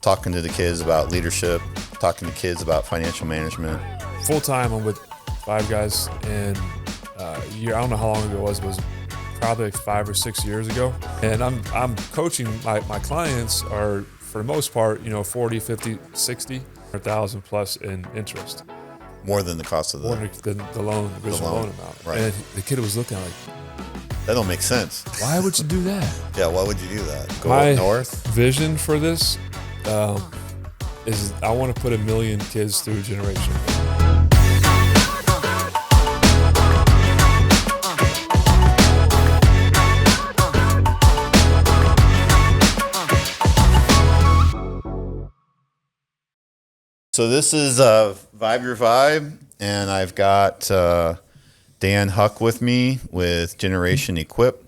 talking to the kids about leadership, talking to kids about financial management. Full time, I'm with Five Guys, and I don't know how long ago it was probably like 5 or 6 years ago. And I'm coaching my clients are, for the most part, 40, 50, 60, 1,000 plus in interest. More than the cost of the loan, the original loan amount. Right. And the kid was looking like, that don't make sense. Why would you do that? Yeah, why would you do that? Go My up north? Vision for this is I want to put 1 million kids through a generation. So this is Vibe Your Vibe, and I've got Dan Huck with me with Generation Equip,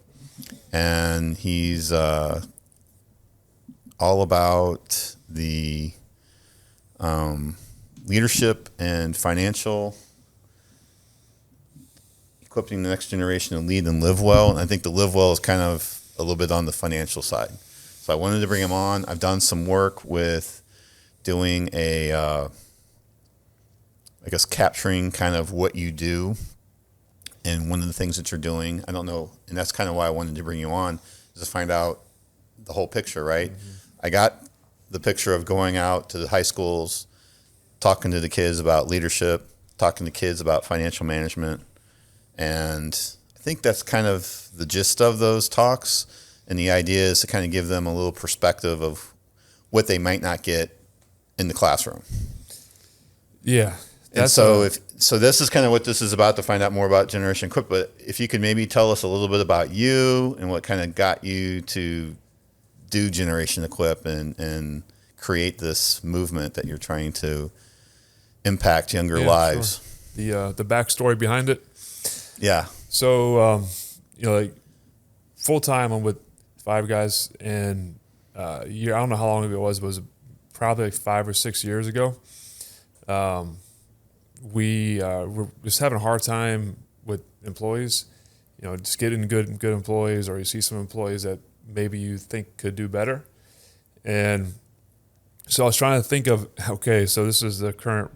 and he's all about the leadership and financial, equipping the next generation to lead and live well. And I think the live well is kind of a little bit on the financial side. So I wanted to bring him on. I've done some work with doing I guess capturing kind of what you do and one of the things that you're doing. I don't know, and that's kind of why I wanted to bring you on, is to find out the whole picture, right? Mm-hmm. I got the picture of going out to the high schools, talking to the kids about leadership, talking to kids about financial management, and I think that's kind of the gist of those talks, and the idea is to kind of give them a little perspective of what they might not get in the classroom. Yeah. And so so this is kind of what this is about, to find out more about Generation Equip. But if you could maybe tell us a little bit about you and what kind of got you to do Generation Equip and create this movement that you're trying to impact younger lives. Sure. The backstory behind it. Yeah. So like full time, I'm with Five Guys, and I don't know how long ago it was probably like 5 or 6 years ago. We were just having a hard time with employees, just getting good employees, or you see some employees that maybe you think could do better. And so I was trying to think of, okay, so this is the current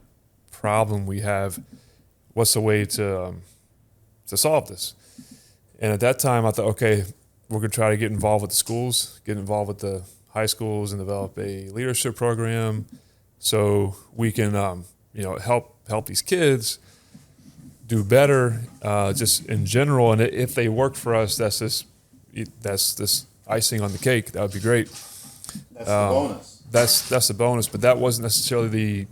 problem we have. What's the way to solve this? And at that time I thought, okay, we're going to try to get involved with the schools, get involved with the high schools and develop a leadership program so we can, help these kids do better, just in general. And if they work for us, that's this icing on the cake. That would be great. That's the bonus. That's the bonus, but that wasn't necessarily the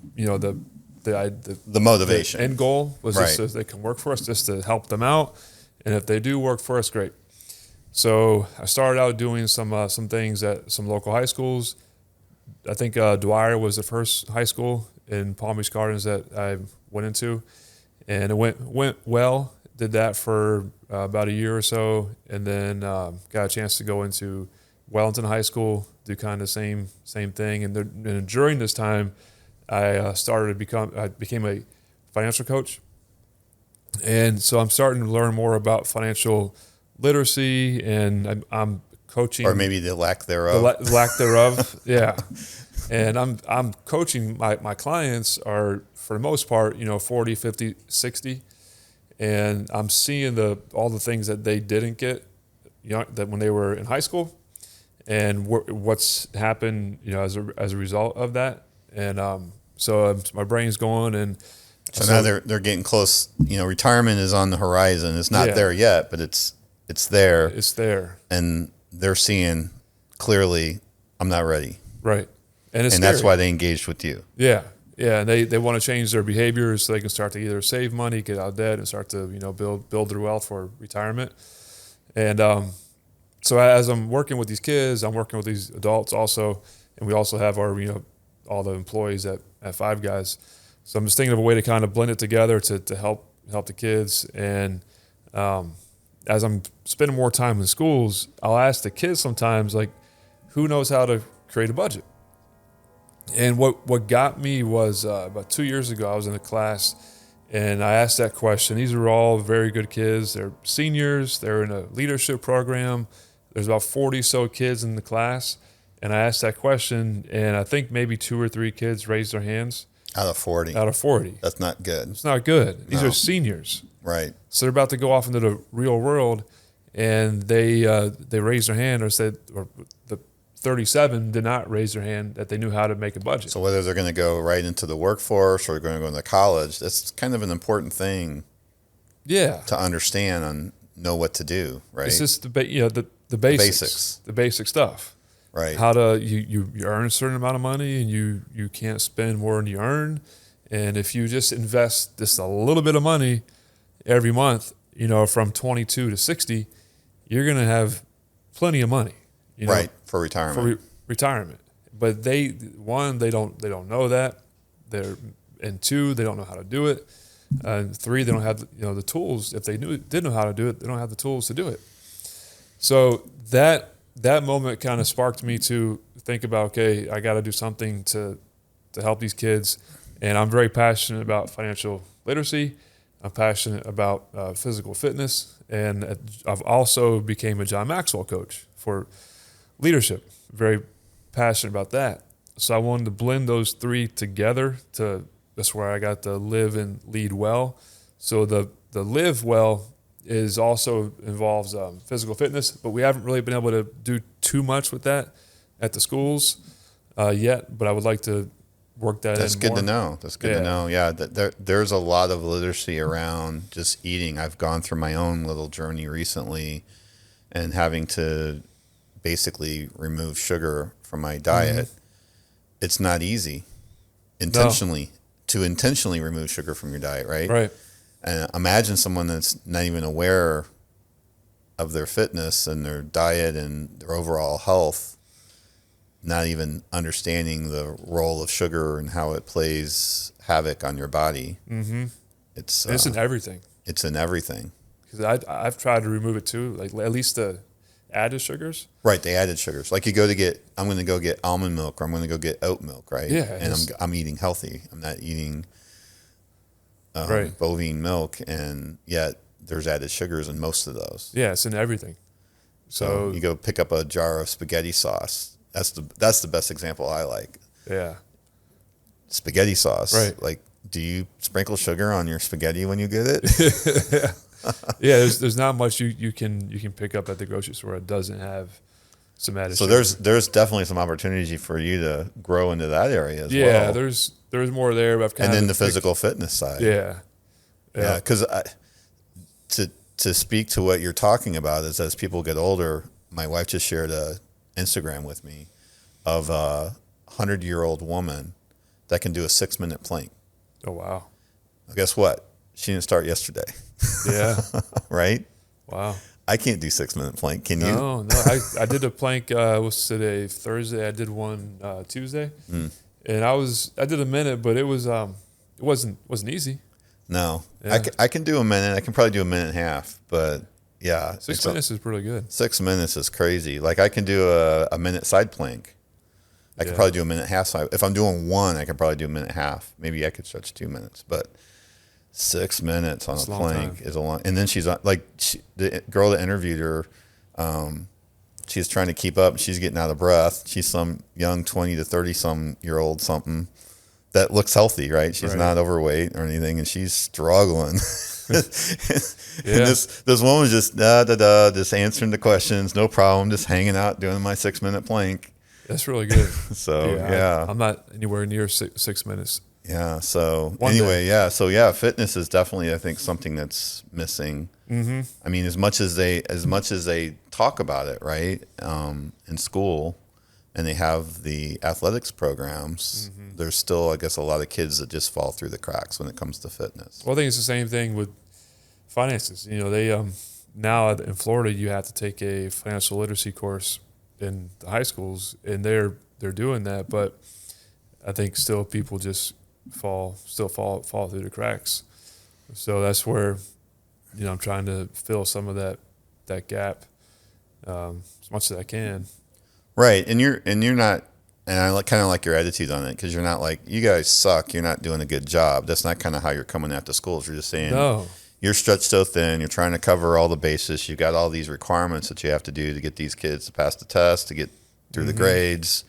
motivation. The end goal was just so they can work for us, just to help them out. And if they do work for us, great. So I started out doing some things at some local high schools. I think Dwyer was the first high school in Palm Beach Gardens that I went into, and it went well. Did that for about a year or so, and then got a chance to go into Wellington High School, do kind of the same thing. And during this time, I became a financial coach, and so I'm starting to learn more about financial literacy, and I'm coaching, or maybe the lack thereof. The lack thereof, yeah. And I'm coaching my clients are, for the most part, 40, 50, 60, and I'm seeing all the things that they didn't get, that when they were in high school, and what's happened, as a result of that. And so my brain's going, and so now they're getting close. Retirement is on the horizon. It's not there yet, but it's there. It's there, and they're seeing clearly, I'm not ready. Right. And that's why they engaged with you. Yeah. Yeah. And they want to change their behaviors so they can start to either save money, get out of debt, and start to, build their wealth for retirement. And so as I'm working with these kids, I'm working with these adults also. And we also have our, all the employees at Five Guys. So I'm just thinking of a way to kind of blend it together to help the kids. And as I'm spending more time in schools, I'll ask the kids sometimes, like, who knows how to create a budget? And what got me was about 2 years ago, I was in a class, and I asked that question. These are all very good kids. They're seniors. They're in a leadership program. There's about 40 so kids in the class, And I asked that question, and I think maybe 2 or 3 kids raised their hands Out of 40. out of 40. That's not good. It's not good. These No. are seniors. Right. So they're about to go off into the real world, and they raised their hand or said, or the 37 did not raise their hand that they knew how to make a budget. So whether they're going to go right into the workforce or they're going to go into college, that's kind of an important thing Yeah. to understand and know what to do, right? It's just the basics. The basic stuff. Right. How to you earn a certain amount of money, and you can't spend more than you earn. And if you just invest just a little bit of money every month, from 22 to 60, you're going to have plenty of money, Right. For retirement. for retirement. But they don't know that. And 2, they don't know how to do it. And 3, they don't have the tools. If they did know how to do it, they don't have the tools to do it. So that moment kind of sparked me to think about, okay, I got to do something to help these kids. And I'm very passionate about financial literacy. I'm passionate about physical fitness, and I've also became a John Maxwell coach for leadership. Very passionate about that. So I wanted to blend those 3 together. That's where I got the live and lead well. So the live well is also involves physical fitness, but we haven't really been able to do too much with that at the schools yet. But I would like to work that That's in good more. to know. That's good to know. Yeah, there's a lot of literacy around just eating. I've gone through my own little journey recently and having to basically remove sugar from my diet. It's not easy to intentionally remove sugar from your diet, right? Right. And imagine someone that's not even aware of their fitness and their diet and their overall health, not even understanding the role of sugar and how it plays havoc on your body. Mm-hmm. It's in everything. It's in everything. Because I've tried to remove it too, like at least the added sugars. Right, the added sugars. Like I'm going to go get almond milk, or I'm going to go get oat milk, right? Yeah, and I'm eating healthy. I'm not eating Right. bovine milk, and yet there's added sugars in most of those. Yeah, it's in everything. So you go pick up a jar of spaghetti sauce. That's the best example I like. Yeah. Spaghetti sauce. Right. Like, do you sprinkle sugar on your spaghetti when you get it? Yeah, there's not much you can pick up at the grocery store that doesn't have some added So sugar. there's definitely some opportunity for you to grow into that area as well. Yeah, there's more there. But I've kind And of then the physical fitness side. Yeah. Yeah, because to speak to what you're talking about is, as people get older, my wife just shared a Instagram with me of a 100-year-old woman that can do a 6-minute plank. Oh wow. Well, guess what? She didn't start yesterday. Yeah. Right? Wow. I can't do 6-minute plank. Can you? No. I did a plank. What's today? Thursday. I did one Tuesday, and I did a minute, but it wasn't easy. No. Yeah. I can do a minute. I can probably do a minute and a half, but yeah. 6 minutes is pretty good. 6 minutes is crazy. Like I can do a minute side plank. I could probably do a minute and a half side. If I'm doing one, I could probably do a minute and a half. Maybe I could stretch 2 minutes, but 6 minutes on It's a a long plank time. is a long. And then she's on, like the girl that interviewed her. She's trying to keep up. She's getting out of breath. She's some young 20 to 30-some-year-old something that looks healthy, right? She's Right. not overweight or anything, and she's struggling. Yeah. And this woman's just just answering the questions, no problem, just hanging out doing my 6-minute plank. That's really good. So yeah, I'm not anywhere near 6 minutes. yeah. So One anyway, day. yeah. So yeah, fitness is definitely, I think, something that's missing. Mm-hmm. I mean, as much as they talk about it, right, in school, and they have the athletics programs, there's still, I guess, a lot of kids that just fall through the cracks when it comes to fitness. Well, I think it's the same thing with finances. They now in Florida you have to take a financial literacy course in the high schools, and they're doing that. But I think still people just fall through the cracks. So that's where I'm trying to fill some of that gap as much as I can. Right, and you're not, and I kind of like your attitude on it, because you're not like, you guys suck, you're not doing a good job. That's not kind of how you're coming at the schools. You're just saying, No. you're stretched so thin, you're trying to cover all the bases, you've got all these requirements that you have to do to get these kids to pass the test, to get through the grades.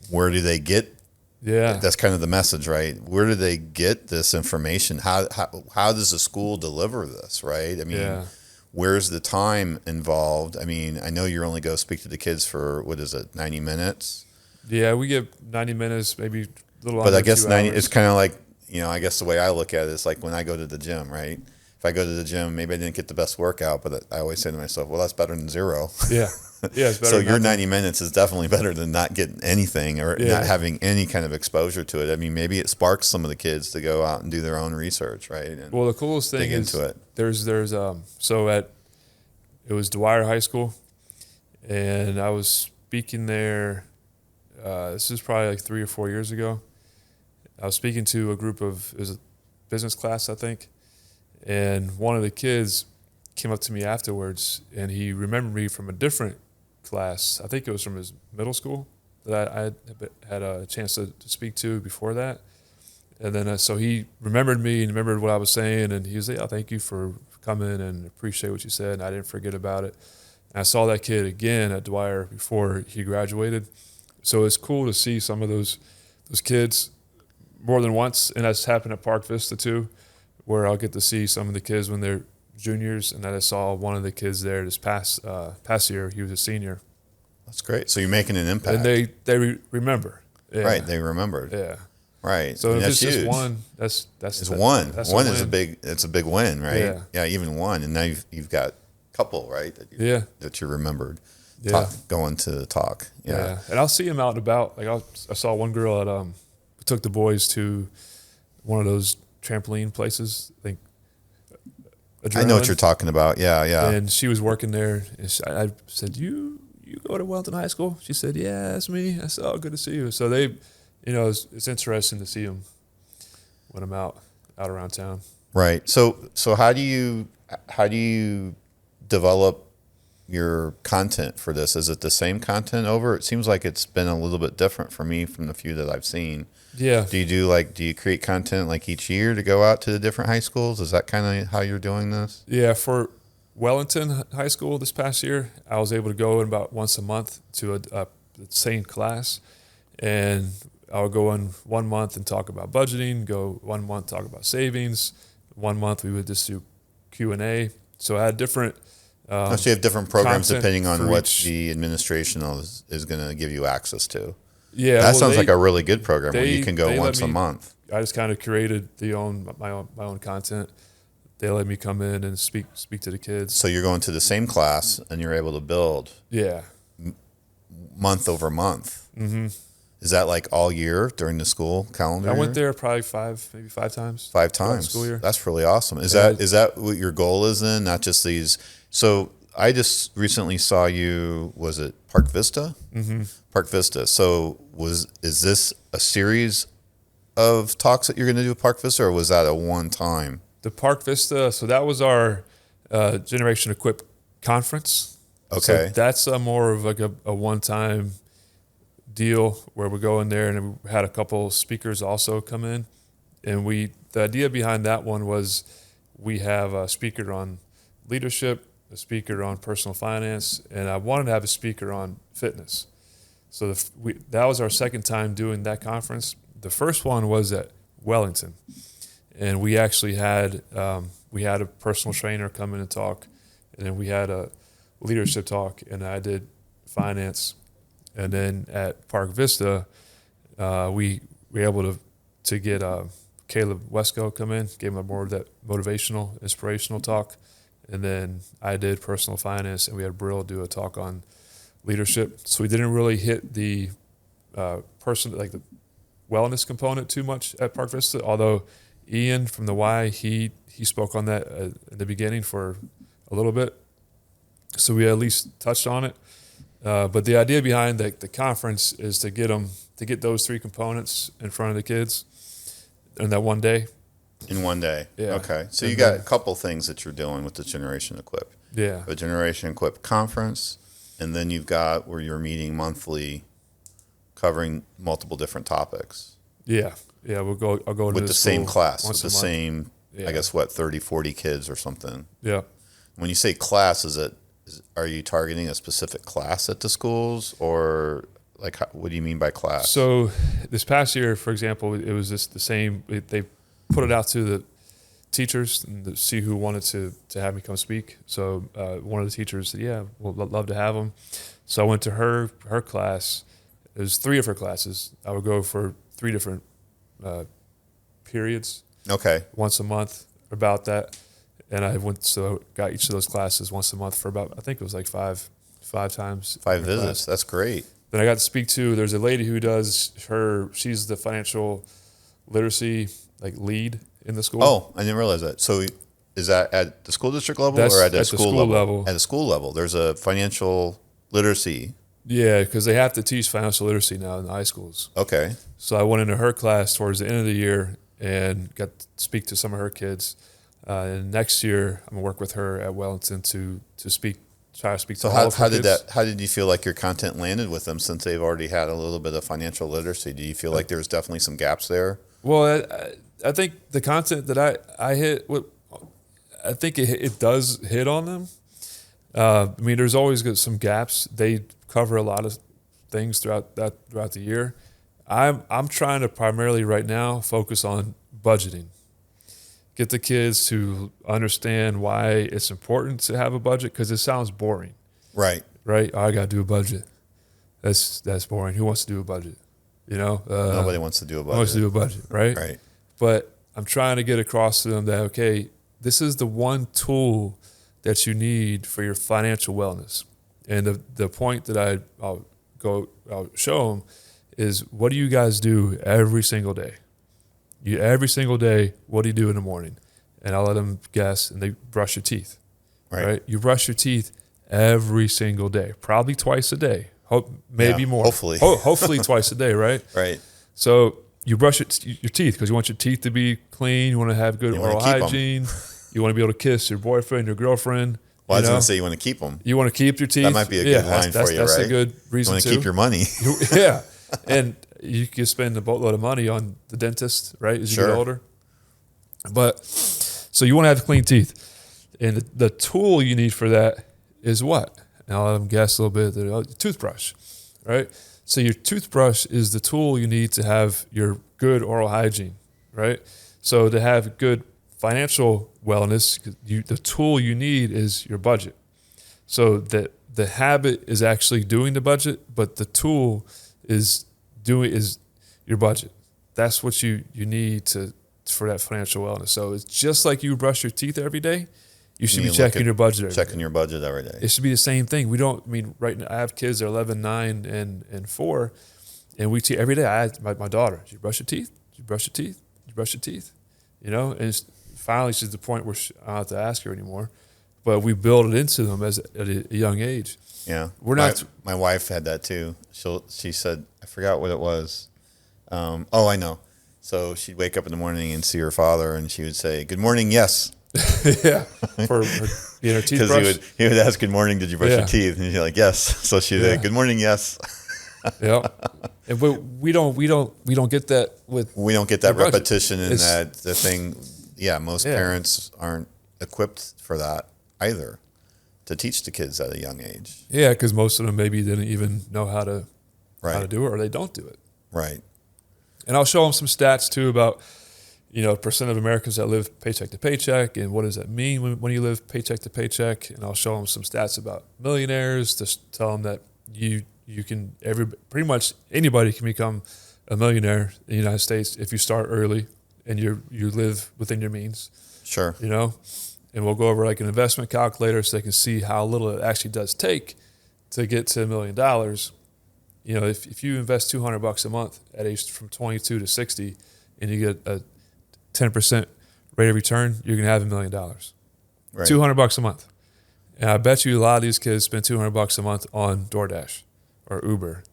Where do they get? Yeah. That's kind of the message, right? Where do they get this information? How does the school deliver this, right? I mean, where's the time involved? I mean, I know you only go speak to the kids for, what is it, 90 minutes? Yeah, we get 90 minutes, maybe a little But under I guess 90, 2 hours. it's kind of like, I guess the way I look at it is like when I go to the gym, right? If I go to the gym, maybe I didn't get the best workout, but I always say to myself, well, that's better than zero. Yeah. Yeah, it's better. So than your nothing. 90 minutes is definitely better than not getting anything or not having any kind of exposure to it. I mean, maybe it sparks some of the kids to go out and do their own research, right? And Well, the coolest thing dig is into it. It was Dwyer High School, and I was speaking there. This is probably like 3 or 4 years ago. I was speaking to a group of, it was a business class, I think, and one of the kids came up to me afterwards, and he remembered me from a different class. I think it was from his middle school that I had a chance to speak to before that. And then so he remembered me and remembered what I was saying, and he was like, "Oh, thank you for coming and appreciate what you said." And I didn't forget about it. And I saw that kid again at Dwyer before he graduated. So it's cool to see some of those kids more than once, and that's happened at Park Vista too, where I'll get to see some of the kids when they're juniors, and I saw one of the kids there this past year. He was a senior. That's great. So you're making an impact. And they remember. Yeah. Right, they remembered. Yeah. Right. So if that's it's huge. just one, that's one. That's One a is win. it's a big win, right? Yeah. Even one, and now you've got a couple, right? That you remembered. Yeah. Going to talk. Yeah. And I'll see him out and about. Like I saw one girl at took the boys to one of those trampoline places. I think. I know what you're talking about. Yeah, yeah. And she was working there. And I said, "You go to Wellington High School?" She said, "Yeah, that's me." I said, "Oh, good to see you." So they, it's interesting to see them when I'm out around town. Right. So how do you develop your content for this? Is it the same content over? It seems like it's been a little bit different for me from the few that I've seen. Yeah. Do you create content like each year to go out to the different high schools? Is that kind of how you're doing this? Yeah. For Wellington High School this past year, I was able to go in about once a month to the same class, and I would go in 1 month and talk about budgeting, go 1 month talk about savings. 1 month we would just do Q&A. So I had different So you have different programs content depending on for what each- the administration is going to give you access to. Yeah, That sounds like a really good program where you they- can go they let once a me- month. I just kind of created my own content. They let me come in and speak to the kids. So you're going to the same class and you're able to build Yeah. month over month. Mm-hmm. Is that like all year during the school calendar? I year? went there probably maybe five times. 5 throughout the times. school year. That's really awesome. Is Yeah. that what your goal is then? Not just these. So I just recently saw you. Was it Park Vista? Mm-hmm. Park Vista. So is this a series of talks that you're going to do at Park Vista, or was that a one time? The Park Vista. So that was our Generation Equip conference. Okay. So that's more of like a one-time deal where we go in there, and we had a couple speakers also come in, and the idea behind that one was we have a speaker on leadership, a speaker on personal finance, and I wanted to have a speaker on fitness. So that was our second time doing that conference. The first one was at Wellington, and we actually had a personal trainer come in and talk, and then we had a leadership talk, and I did finance. And then at Park Vista, we were able to get Caleb Wesco come in, gave him more of that motivational, inspirational talk. And then I did personal finance, and we had Brill do a talk on leadership. So we didn't really hit the the wellness component too much at Park Vista, although Ian from the Y, he spoke on that in the beginning for a little bit. So we at least touched on it. But the idea behind the conference is to get those three components in front of the kids in that one day. In one day. Yeah. Okay. So And you got then- a couple things that you're doing with the Generation Equip. Yeah. A Generation Equip conference, and then you've got where you're meeting monthly, covering multiple different topics Yeah. Yeah. I'll go to with the same school class, with once the a month. same, Yeah. I guess, 30, 40 kids or something. Yeah. When you say class, is it are you targeting a specific class at the schools, or like what do you mean by class? So this past year, for example, it was just the same. They put it out to the teachers and to see who wanted to have me come speak. So one of the teachers said, "Yeah, we'll love to have him." So I went to her class. It was 3 of her classes. I would go for 3 different periods. Okay. Once a month about that, and I got each of those classes once a month for about, I think it was like five times. 5 visits. Class. That's great. Then I got to speak to, there's a lady who she's the financial literacy like lead in the school. Oh, I didn't realize that. So is that at the school district level That's or at the at school, the school level? At the school level, there's a financial literacy. Yeah, because they have to teach financial literacy now in the high schools. Okay. So I went into her class towards the end of the year and got to speak to some of her kids. And next year, I'm gonna work with her at Wellington to try to speak to all of her kids. How did you feel like your content landed with them, since they've already had a little bit of financial literacy? Do you feel like there's definitely some gaps there? Well, I think the content that I hit, I think it does hit on them. I mean, there's always some gaps. They cover a lot of things throughout the year. I'm trying to primarily right now focus on budgeting. Get the kids to understand why it's important to have a budget, because it sounds boring. Right. Right? Oh, I got to do a budget. That's boring. Who wants to do a budget? You know? Nobody wants to do a budget. Nobody wants to do a budget, right? Right. But I'm trying to get across to them that, okay, this is the one tool that you need for your financial wellness. And the point that I'll show them is, what do you guys do every single day? Every single day, what do you do in the morning? And I'll let them guess, and they brush your teeth. Right? You brush your teeth every single day, probably twice a day. Maybe more. Hopefully. Hopefully twice a day, right? Right. So you brush your teeth because you want your teeth to be clean. You want to have good oral hygiene. You want to be able to kiss your boyfriend, your girlfriend. Well, I was going to say you want to keep them. You want to keep your teeth. That might be a good line for you, that's right? That's a good reason You want to keep your money. Yeah. And you can spend a boatload of money on the dentist, right, as you get older. But so you want to have clean teeth. And the tool you need for that is what? Now I'll let them guess a little bit. The toothbrush, right? So your toothbrush is the tool you need to have your good oral hygiene, right? So to have good financial wellness, the tool you need is your budget. So that the habit is actually doing the budget, but the tool is your budget. That's what you need for that financial wellness. So it's just like you brush your teeth every day. You should be checking your budget every day. Checking your budget every day. It should be the same thing. Right now I have kids that are 11, 9, and 4, and we teach every day. I ask my daughter, "Did you brush your teeth? Did you brush your teeth? Did you brush your teeth?" You know, and finally she's at the point where I don't have to ask her anymore. But we build it into them at a young age. Yeah, we're not. My wife had that too. She said, I forgot what it was. I know. So she'd wake up in the morning and see her father, and she would say, "Good morning, yes." Yeah, for her teeth brush. Because he would ask, "Good morning, did you brush your teeth?" And she's like, "Yes." So she'd say, "Good morning, yes." Yeah, but we don't get that with. We don't get that repetition and the thing. Yeah, most parents aren't equipped for that either, to teach the kids at a young age. Yeah, because most of them maybe didn't even know how to do it, or they don't do it. Right. And I'll show them some stats too about, percent of Americans that live paycheck to paycheck, and what does that mean when you live paycheck to paycheck. And I'll show them some stats about millionaires to tell them that you can pretty much anybody can become a millionaire in the United States if you start early and you live within your means. Sure. And we'll go over like an investment calculator so they can see how little it actually does take to get to $1 million. If you invest $200 a month at age from 22 to 60 and you get a 10% rate of return, you're going to have $1 million. Right. $200 a month. And I bet you a lot of these kids spend $200 a month on DoorDash or Uber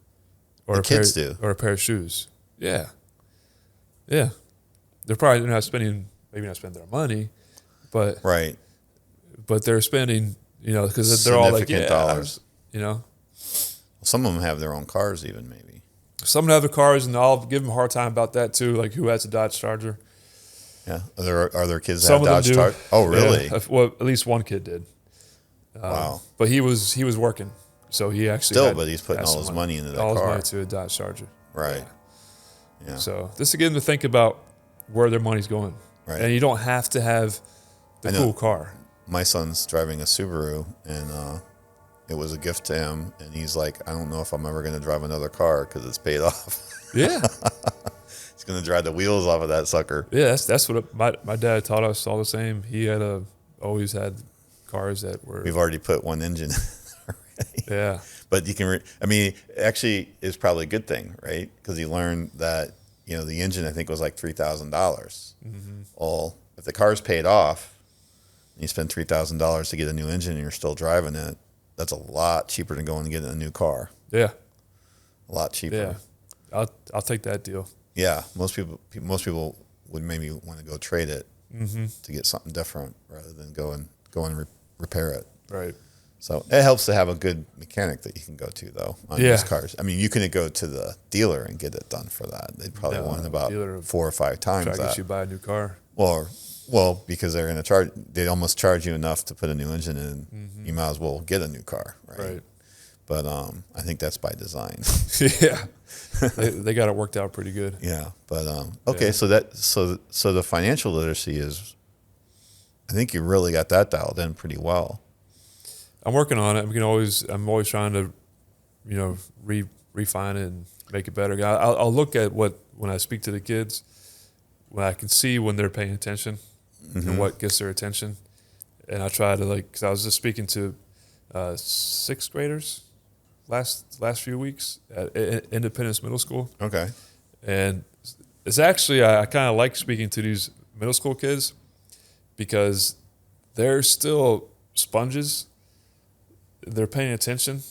or a pair of shoes. Yeah. Yeah. They're not spending their money, but right. But they're spending, because they're all like dollars. Some of them have their own cars, even maybe. Some have their cars, and I'll give them a hard time about that too. Like, who has a Dodge Charger? Yeah, are there kids that have Dodge Charger? Oh, really? Yeah. Well, at least one kid did. Wow. But he was working, so he actually Still, had- but he's putting had all some his money into that all his car. money to a Dodge Charger. Right. Yeah. So just to get them to think about where their money's going, Right. and you don't have to have the I know. cool car. My son's driving a Subaru, and it was a gift to him. And he's like, I don't know if I'm ever going to drive another car because it's paid off. Yeah, He's going to drive the wheels off of that sucker. yeah. That's what my dad taught us all the same. He had always had cars that were We've already put one engine in. yeah. But you can, actually, it's probably a good thing, right? Because he learned that, the engine, I think, was like $3,000. Mm-hmm. Well, if the car's paid off, and you spend $3,000 to get a new engine and you're still driving it, that's a lot cheaper than going and getting a new car. Yeah, A lot cheaper. yeah. I'll take that deal. Yeah, most people would maybe want to go trade it Mm-hmm. to get something different rather than go and repair it. Right. So it helps to have a good mechanic that you can go to, though, on Yeah. these cars. I mean, you couldn't go to the dealer and get it done for that. They'd probably No, want about dealer 4 or 5 times Try to that. get you to buy a new car. Well, because they're going to charge. They'd almost charge you enough to put a new engine in. Mm-hmm. You might as well get a new car, right? Right. But I think that's by design. Yeah. They got it worked out pretty good. Yeah, but okay. Yeah. So the financial literacy is, I think you really got that dialed in pretty well. I'm working on it. I'm always trying to, refine it and make it better. I'll look at when I speak to the kids, when I can see when they're paying attention Mm-hmm. and what gets their attention. And I try to because I was just speaking to 6th graders last few weeks at Independence Middle School. Okay. And it's actually, I kind of like speaking to these middle school kids because they're still sponges. They're paying attention.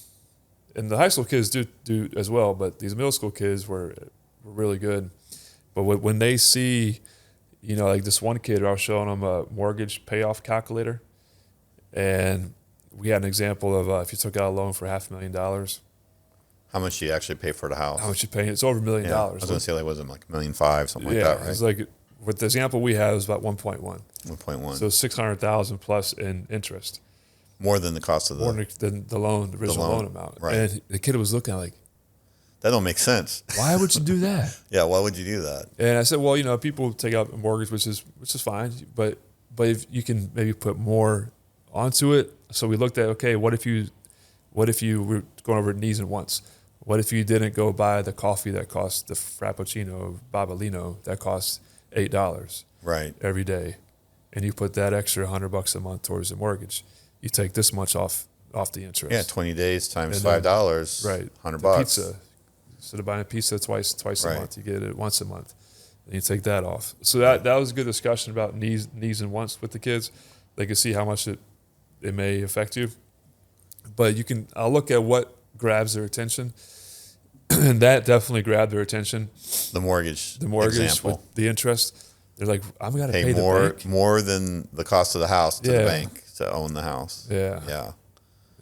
And the high school kids do as well, but these middle school kids were really good. But when they see, like this one kid, I was showing them a mortgage payoff calculator. And we had an example of if you took out a loan for $500,000, How much do you actually pay for the house? how much you paying? It's over $1 million. Yeah, I was going to say like was it like $1.5 million, something like that, right? It's like with the example we had, it was about 1.1. 1.1. So 600,000 plus in interest, More than the cost of more the. than the loan, the original loan, loan amount. right. And the kid was looking like, That don't make sense. why would you do that? Yeah, why would you do that? And I said, well, people take out a mortgage, which is fine, but if you can maybe put more onto it. So we looked at, okay, what if you were going over needs and wants? What if you didn't go buy the coffee that costs the Frappuccino Babalino that costs $8 Right. every day, and you put that extra $100 a month towards the mortgage? You take this much off the interest. Yeah, 20 days times And then- $5. Right. $100. The pizza. Instead of buying a pizza twice a Right. month, you get it once a month. And you take that off. So that was a good discussion about needs and wants with the kids. They can see how much it may affect you. But I'll look at what grabs their attention. And that definitely grabbed their attention. The mortgage. The mortgage example. with the interest. They're like, I'm gonna Pay pay the more bank. more than the cost of the house to the Yeah. bank to own the house. Yeah. Yeah.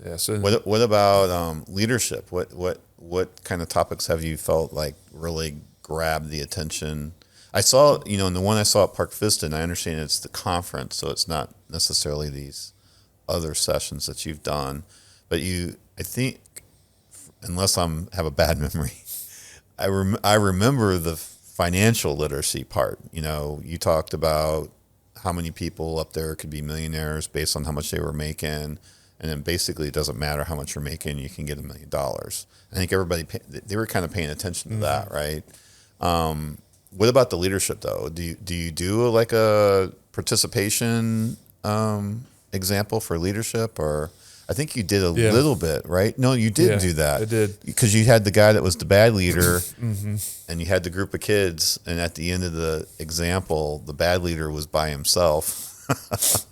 Yeah. So What about leadership? What kind of topics have you felt like really grabbed the attention? I saw, in the one I saw at Park Vista, and I understand it's the conference, so it's not necessarily these other sessions that you've done, but I think, unless have a bad memory, I remember the financial literacy part. You talked about how many people up there could be millionaires based on how much they were making. And then basically it doesn't matter how much you're making, you can get $1 million. I think they were kind of paying attention to that, right? What about the leadership though? Do you do like a participation example for leadership, or I think you did a little bit, right? No, you did do that. I did. Because you had the guy that was the bad leader and you had the group of kids, and at the end of the example, the bad leader was by himself.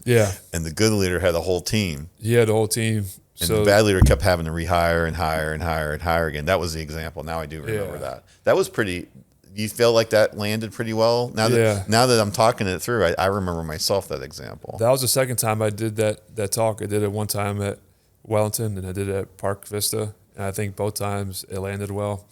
yeah, And the good leader had a whole team. he had the whole team. And So the bad leader kept having to rehire and hire and hire and hire again. That was the example. Now I do remember that. That was pretty. You feel like that landed pretty well. Now that I'm talking it through, I remember myself that example. that was the second time I did that talk. I did it one time at Wellington, and I did it at Park Vista. And I think both times it landed well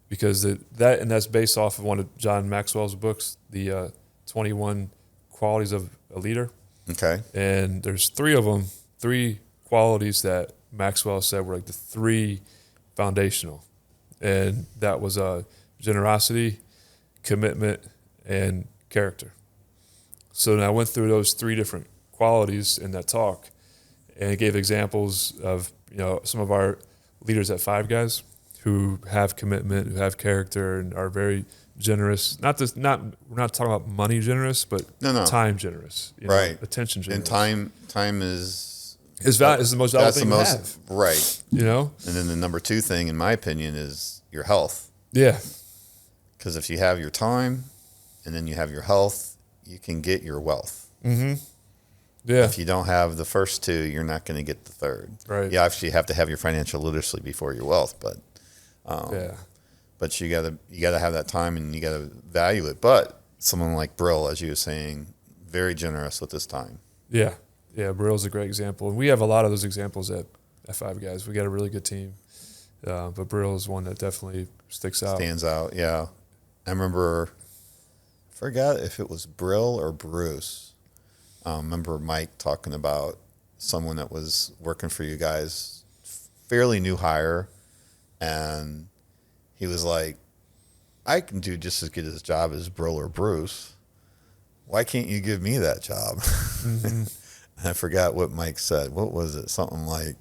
because that's based off of one of John Maxwell's books, the 21 Qualities of a Leader. Okay. And there's 3 of them, 3 qualities that Maxwell said were like the three foundational, and that was generosity, commitment, and character. So then I went through those three different qualities in that talk, and it gave examples of some of our leaders at Five Guys who have commitment, who have character, and are very generous. We're not talking about money generous, but time generous, right? Attention generous. And time is the most valuable thing you have, right? And then the number two thing, in my opinion, is your health. Yeah, because if you have your time, and then you have your health, you can get your wealth. Mm-hmm. Yeah. If you don't have the first two, you're not going to get the third. Right. You actually have to have your financial literacy before your wealth, but you gotta have that time and you gotta value it. But someone like Brill, as you were saying, very generous with his time. Yeah. Brill's a great example, and we have a lot of those examples at Five Guys. We got a really good team, but Brill is one that definitely sticks out. Stands out. Yeah, I remember. I forgot if it was Brill or Bruce. I remember Mike talking about someone that was working for you guys, fairly new hire, and he was like, I can do just as good a job as Brill or Bruce. Why can't you give me that job? Mm-hmm. I forgot what Mike said. What was it? Something like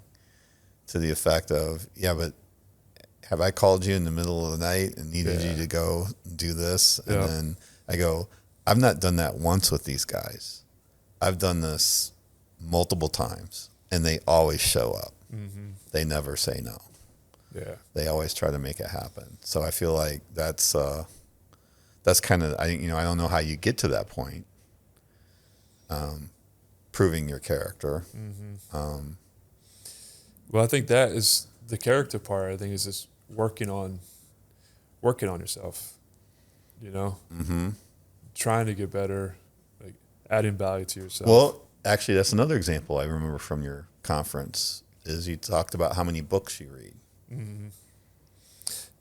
to the effect of, yeah, but have I called you in the middle of the night and needed you to go do this? And then I go, I've not done that once with these guys. I've done this multiple times, and they always show up. Mm-hmm. They never say no. Yeah, they always try to make it happen. So I feel like that's kind of, I don't know how you get to that point, proving your character. Mm-hmm. Well, I think that is the character part. I think is just working on yourself. Mm-hmm. Trying to get better, like adding value to yourself. Well, actually, that's another example I remember from your conference. Is you talked about how many books you read. Mm-hmm.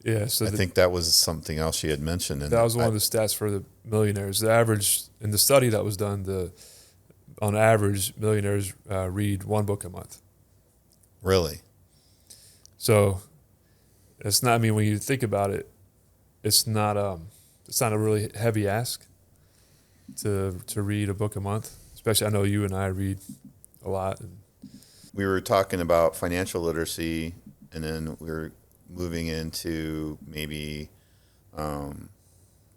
Yeah, so I think that was something else you had mentioned. And that was one of the stats for the millionaires. The average in the study that was done, on average, millionaires read one book a month. Really? So it's not. I mean, when you think about it, it's not a really heavy ask to read a book a month. Especially, I know you and I read a lot. We were talking about financial literacy, and then we were moving into maybe the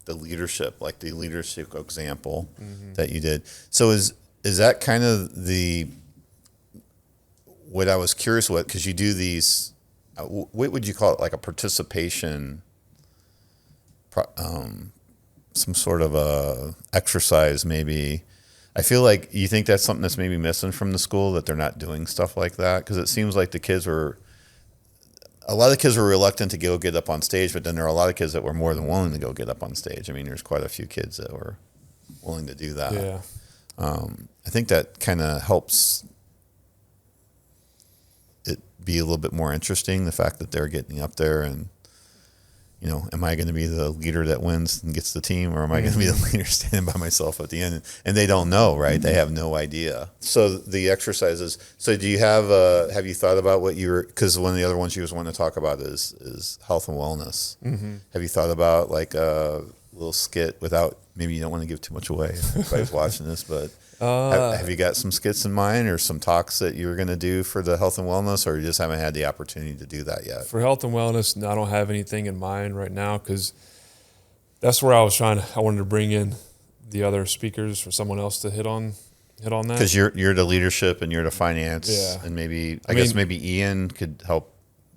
leadership example that you did. So is that kind of what I was curious with, because you do these, what would you call it, like a participation, some sort of a exercise maybe. I feel like you think that's something that's maybe missing from the school, that they're not doing stuff like that, because it seems like a lot of the kids were reluctant to go get up on stage, but then there are a lot of kids that were more than willing to go get up on stage. I mean, there's quite a few kids that were willing to do that. Yeah. I think that kind of helps it be a little bit more interesting, the fact that they're getting up there and, am I going to be the leader that wins and gets the team, or am I going to be the leader standing by myself at the end? And they don't know, right? They have no idea. So the exercises. So do you have you thought about what because one of the other ones you was wanting to talk about is health and wellness. Mm-hmm. Have you thought about like a little skit without, maybe you don't want to give too much away if anybody's watching this, but have you got some skits in mind or some talks that you were going to do for the health and wellness, or you just haven't had the opportunity to do that yet? For health and wellness, no, I don't have anything in mind right now, because that's where I wanted to bring in the other speakers for someone else to hit on that. Because you're the leadership and you're the finance, and maybe I guess maybe Ian could help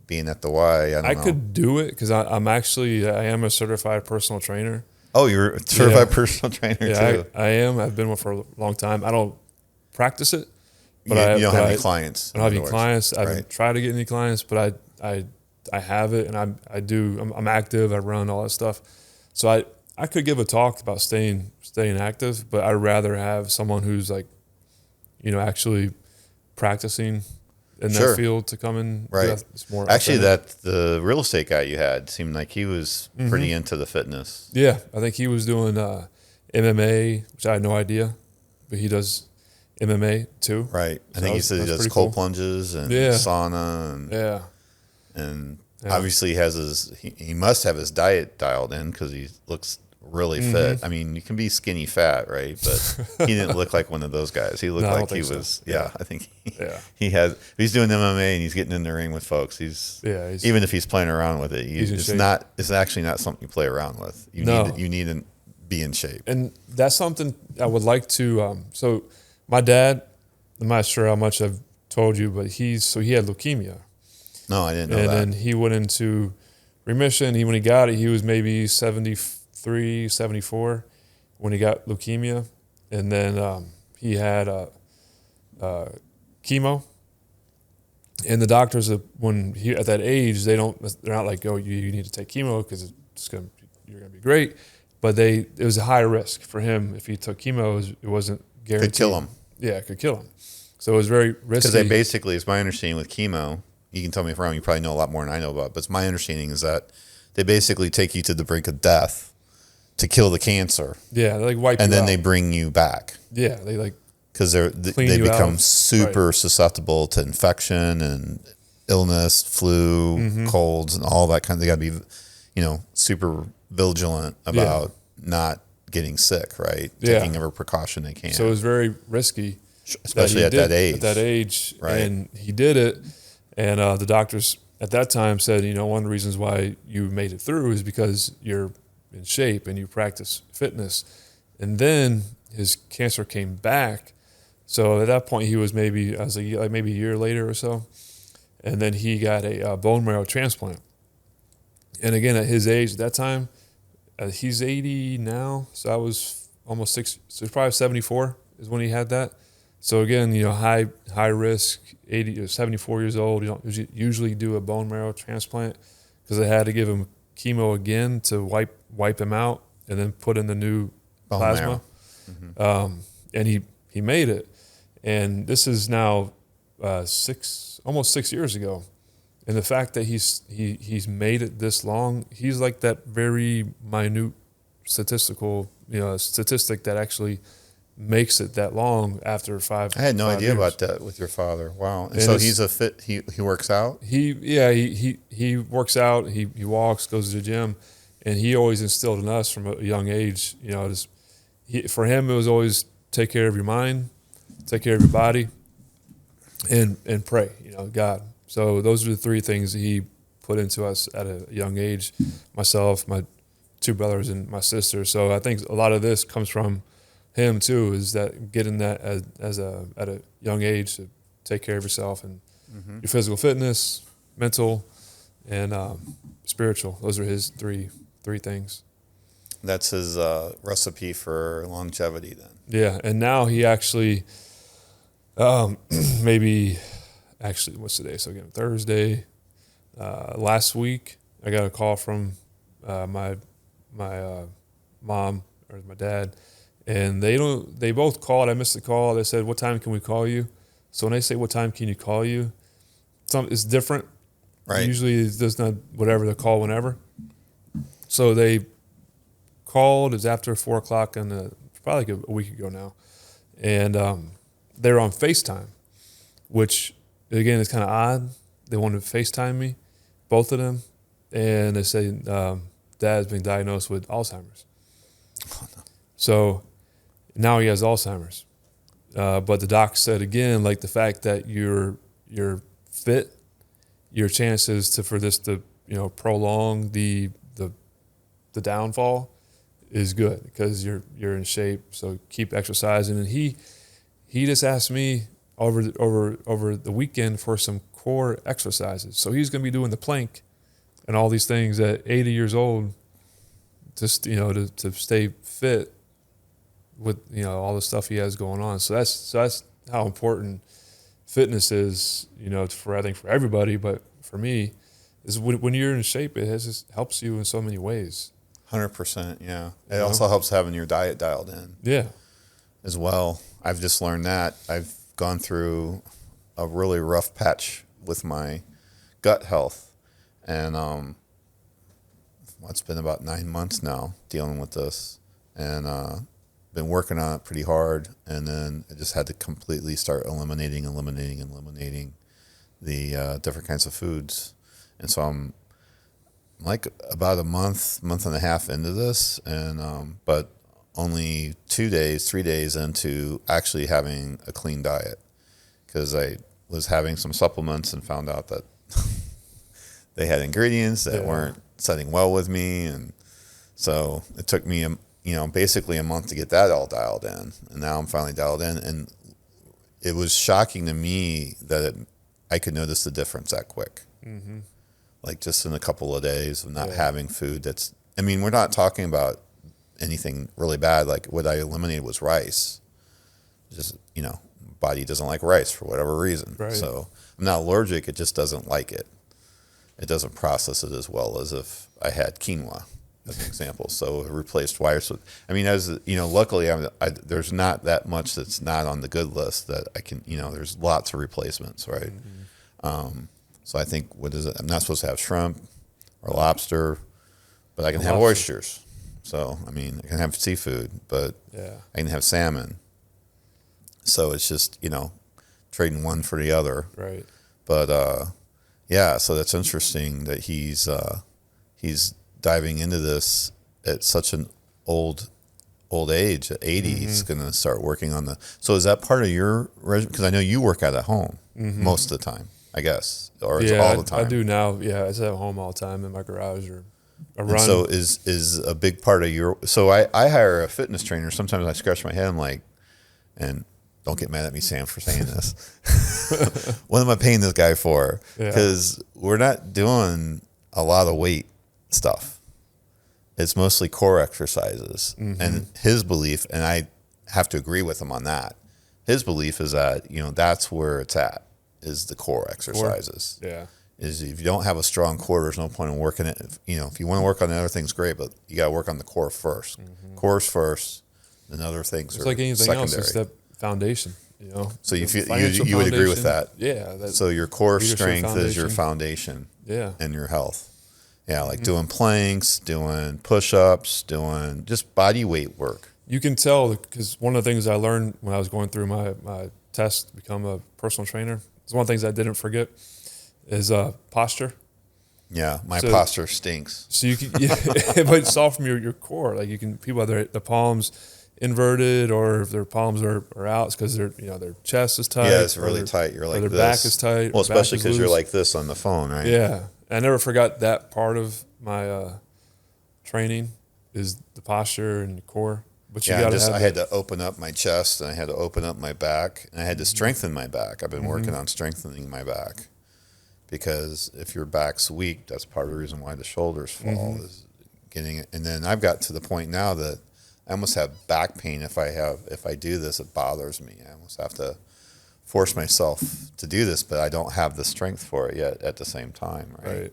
being at the Y. I could do it, because I am a certified personal trainer. Oh, you're a certified personal trainer too. I am. I've been one for a long time. I don't practice it, but you don't have any clients. I don't have any clients. I haven't tried to get any clients, but I have it, and I'm active. I run all that stuff. So I could give a talk about staying active, but I'd rather have someone who's like, actually practicing in that field to come in. Right. It's more actually, the real estate guy you had seemed like he was pretty into the fitness. Yeah, I think he was doing MMA, which I had no idea, but he does MMA too. Right. I So think he said he that's does pretty cold cool. plunges and Yeah. sauna and Yeah. Yeah. obviously he has he must have his diet dialed in because he looks really Mm-hmm. fit. I mean, you can be skinny fat, right? But he didn't look like one of those guys. He looked No, I like don't he think so. was, Yeah. I think Yeah. he's doing MMA and he's getting in the ring with folks. He's even if he's playing around with it, he's in shape. it's actually not something you play around with. No. You need to be in shape. And that's something I would like to. So my dad, I'm not sure how much I've told you, but he had leukemia. No, I didn't know And that. then he went into remission. When he got it, he was maybe 73, 74 when he got leukemia. And then he had chemo. And the doctors, at that age, they're not like, oh, you need to take chemo because you're going to be great. But it was a high risk for him. If he took chemo, it wasn't guaranteed. Could kill him. Yeah, it could kill him. So it was very risky. Because they basically, it's my understanding with chemo, you can tell me if I'm wrong, you probably know a lot more than I know about, but it's my understanding is that they basically take you to the brink of death to kill the cancer. Yeah, they wipe you out. And then they bring you back. Yeah, they because they you become out. super susceptible to infection and illness, flu, colds, and all that kind of. They got to be, super vigilant about not getting sick, right? Taking every precaution they can. So it was very risky, especially at that age. At that age, right? And he did it, and the doctors at that time said, one of the reasons why you made it through is because you're in shape and you practice fitness. And then his cancer came back. So at that point, he was maybe a year later or so, and then he got a bone marrow transplant. And again, at his age at that time, he's 80 now, so I was almost 6. So he's probably 74 is when he had that. So again, high risk, 80 or 74 years old. You don't usually do a bone marrow transplant because they had to give him chemo again to wipe him out and then put in the new bone plasma. Mm-hmm. And he made it. And this is now almost 6 years ago. And the fact that he's made it this long, he's like that very minute statistic that actually makes it that long after 5 I had no idea years. about that with your father. Wow. And so he's a fit, he works out? He works out, he walks, goes to the gym, and he always instilled in us from a young age, for him it was always take care of your mind, take care of your body, and pray, God. So those are the 3 things that he put into us at a young age, myself, my 2 brothers, and my sister. So I think a lot of this comes from him too, is that getting that at a young age to take care of yourself and your physical fitness, mental, and spiritual. Those are his three things. That's his recipe for longevity then. Yeah, and now he actually what's today? So again, Thursday. Last week, I got a call from my mom or my dad, and they both called. I missed the call. They said, "What time can we call you?" So when they say, "What time can you call you?" It's different. Right. Usually, it's just not whatever they call whenever. So they called. It was after 4:00, and probably like a week ago now, and they were on FaceTime, which again is kind of odd. They wanted to FaceTime me, both of them, and they say Dad's been diagnosed with Alzheimer's. Oh, no. So now he has Alzheimer's. But the doc said again, like the fact that you're fit, your chances for this to prolong the downfall is good because you're in shape. So keep exercising. And he just asked me over the weekend for some core exercises. So he's going to be doing the plank and all these things at 80 years old, just to stay fit with all the stuff he has going on. So that's how important fitness is, for I think for everybody, but for me, is when you're in shape, it just helps you in so many ways. 100%, yeah. It also helps having your diet dialed in. Yeah. As well. I've just learned that. I've gone through a really rough patch with my gut health. And it's been about 9 months now dealing with this. And been working on it pretty hard, and then I just had to completely start eliminating the different kinds of foods. And so I'm like about a month and a half into this, and but only 3 days into actually having a clean diet, because I was having some supplements and found out that they had ingredients that weren't setting well with me, and so it took me basically a month to get that all dialed in, and now I'm finally dialed in, and it was shocking to me that I could notice the difference that quick. Mm-hmm. Like just in a couple of days of not having food we're not talking about anything really bad. Like what I eliminated was rice. Just, body doesn't like rice for whatever reason. Right. So I'm not allergic. It just doesn't like it. It doesn't process it as well as if I had quinoa, as an example. So it replaced rice with, luckily there's not that much that's not on the good list that I can, there's lots of replacements, right? Mm-hmm. So I think, what is it? I'm not supposed to have shrimp or lobster, but I can have oysters. So, I can have seafood, but I can have salmon. So it's just, trading one for the other. Right. But, so that's interesting that he's diving into this at such an old age, at 80. Mm-hmm. He's going to start working on so is that part of your regimen? Because I know you work out at home most of the time, I guess, or is it all the time? I do now. Yeah, it's at home all the time in my garage or a run. And so is a big part of your. So I hire a fitness trainer. Sometimes I scratch my head. I'm like, and don't get mad at me, Sam, for saying this. What am I paying this guy for? Because we're not doing a lot of weight stuff. It's mostly core exercises. Mm-hmm. And his belief, and I have to agree with him on that. His belief is that that's where it's at. Is the core exercises. Yeah. Is if you don't have a strong core, there's no point in working it. If you want to work on the other things, great, but you got to work on the core first. Mm-hmm. Core's first, and other things are like anything secondary. else, it's that foundation. So you would agree with that? Yeah. So your core strength is your foundation. Yeah. And your health. Yeah, like doing planks, doing push-ups, doing just body weight work. You can tell, because one of the things I learned when I was going through my test to become a personal trainer, it's one of the things I didn't forget, is posture. Yeah, my posture stinks. So you can, but it's all from your core. Like people have the palms inverted, or if their palms are out, it's because their chest is tight. Yeah, it's really tight. You're like or their this. back is tight. Well, especially because you're like this on the phone, right? Yeah, I never forgot that part of my training is the posture and the core. But you I had to open up my chest, and I had to open up my back, and I had to strengthen my back. I've been working on strengthening my back, because if your back's weak, that's part of the reason why the shoulders fall, is getting it. And then I've got to the point now that I almost have back pain if I do this. It bothers me. I almost have to force myself to do this, but I don't have the strength for it yet at the same time, right?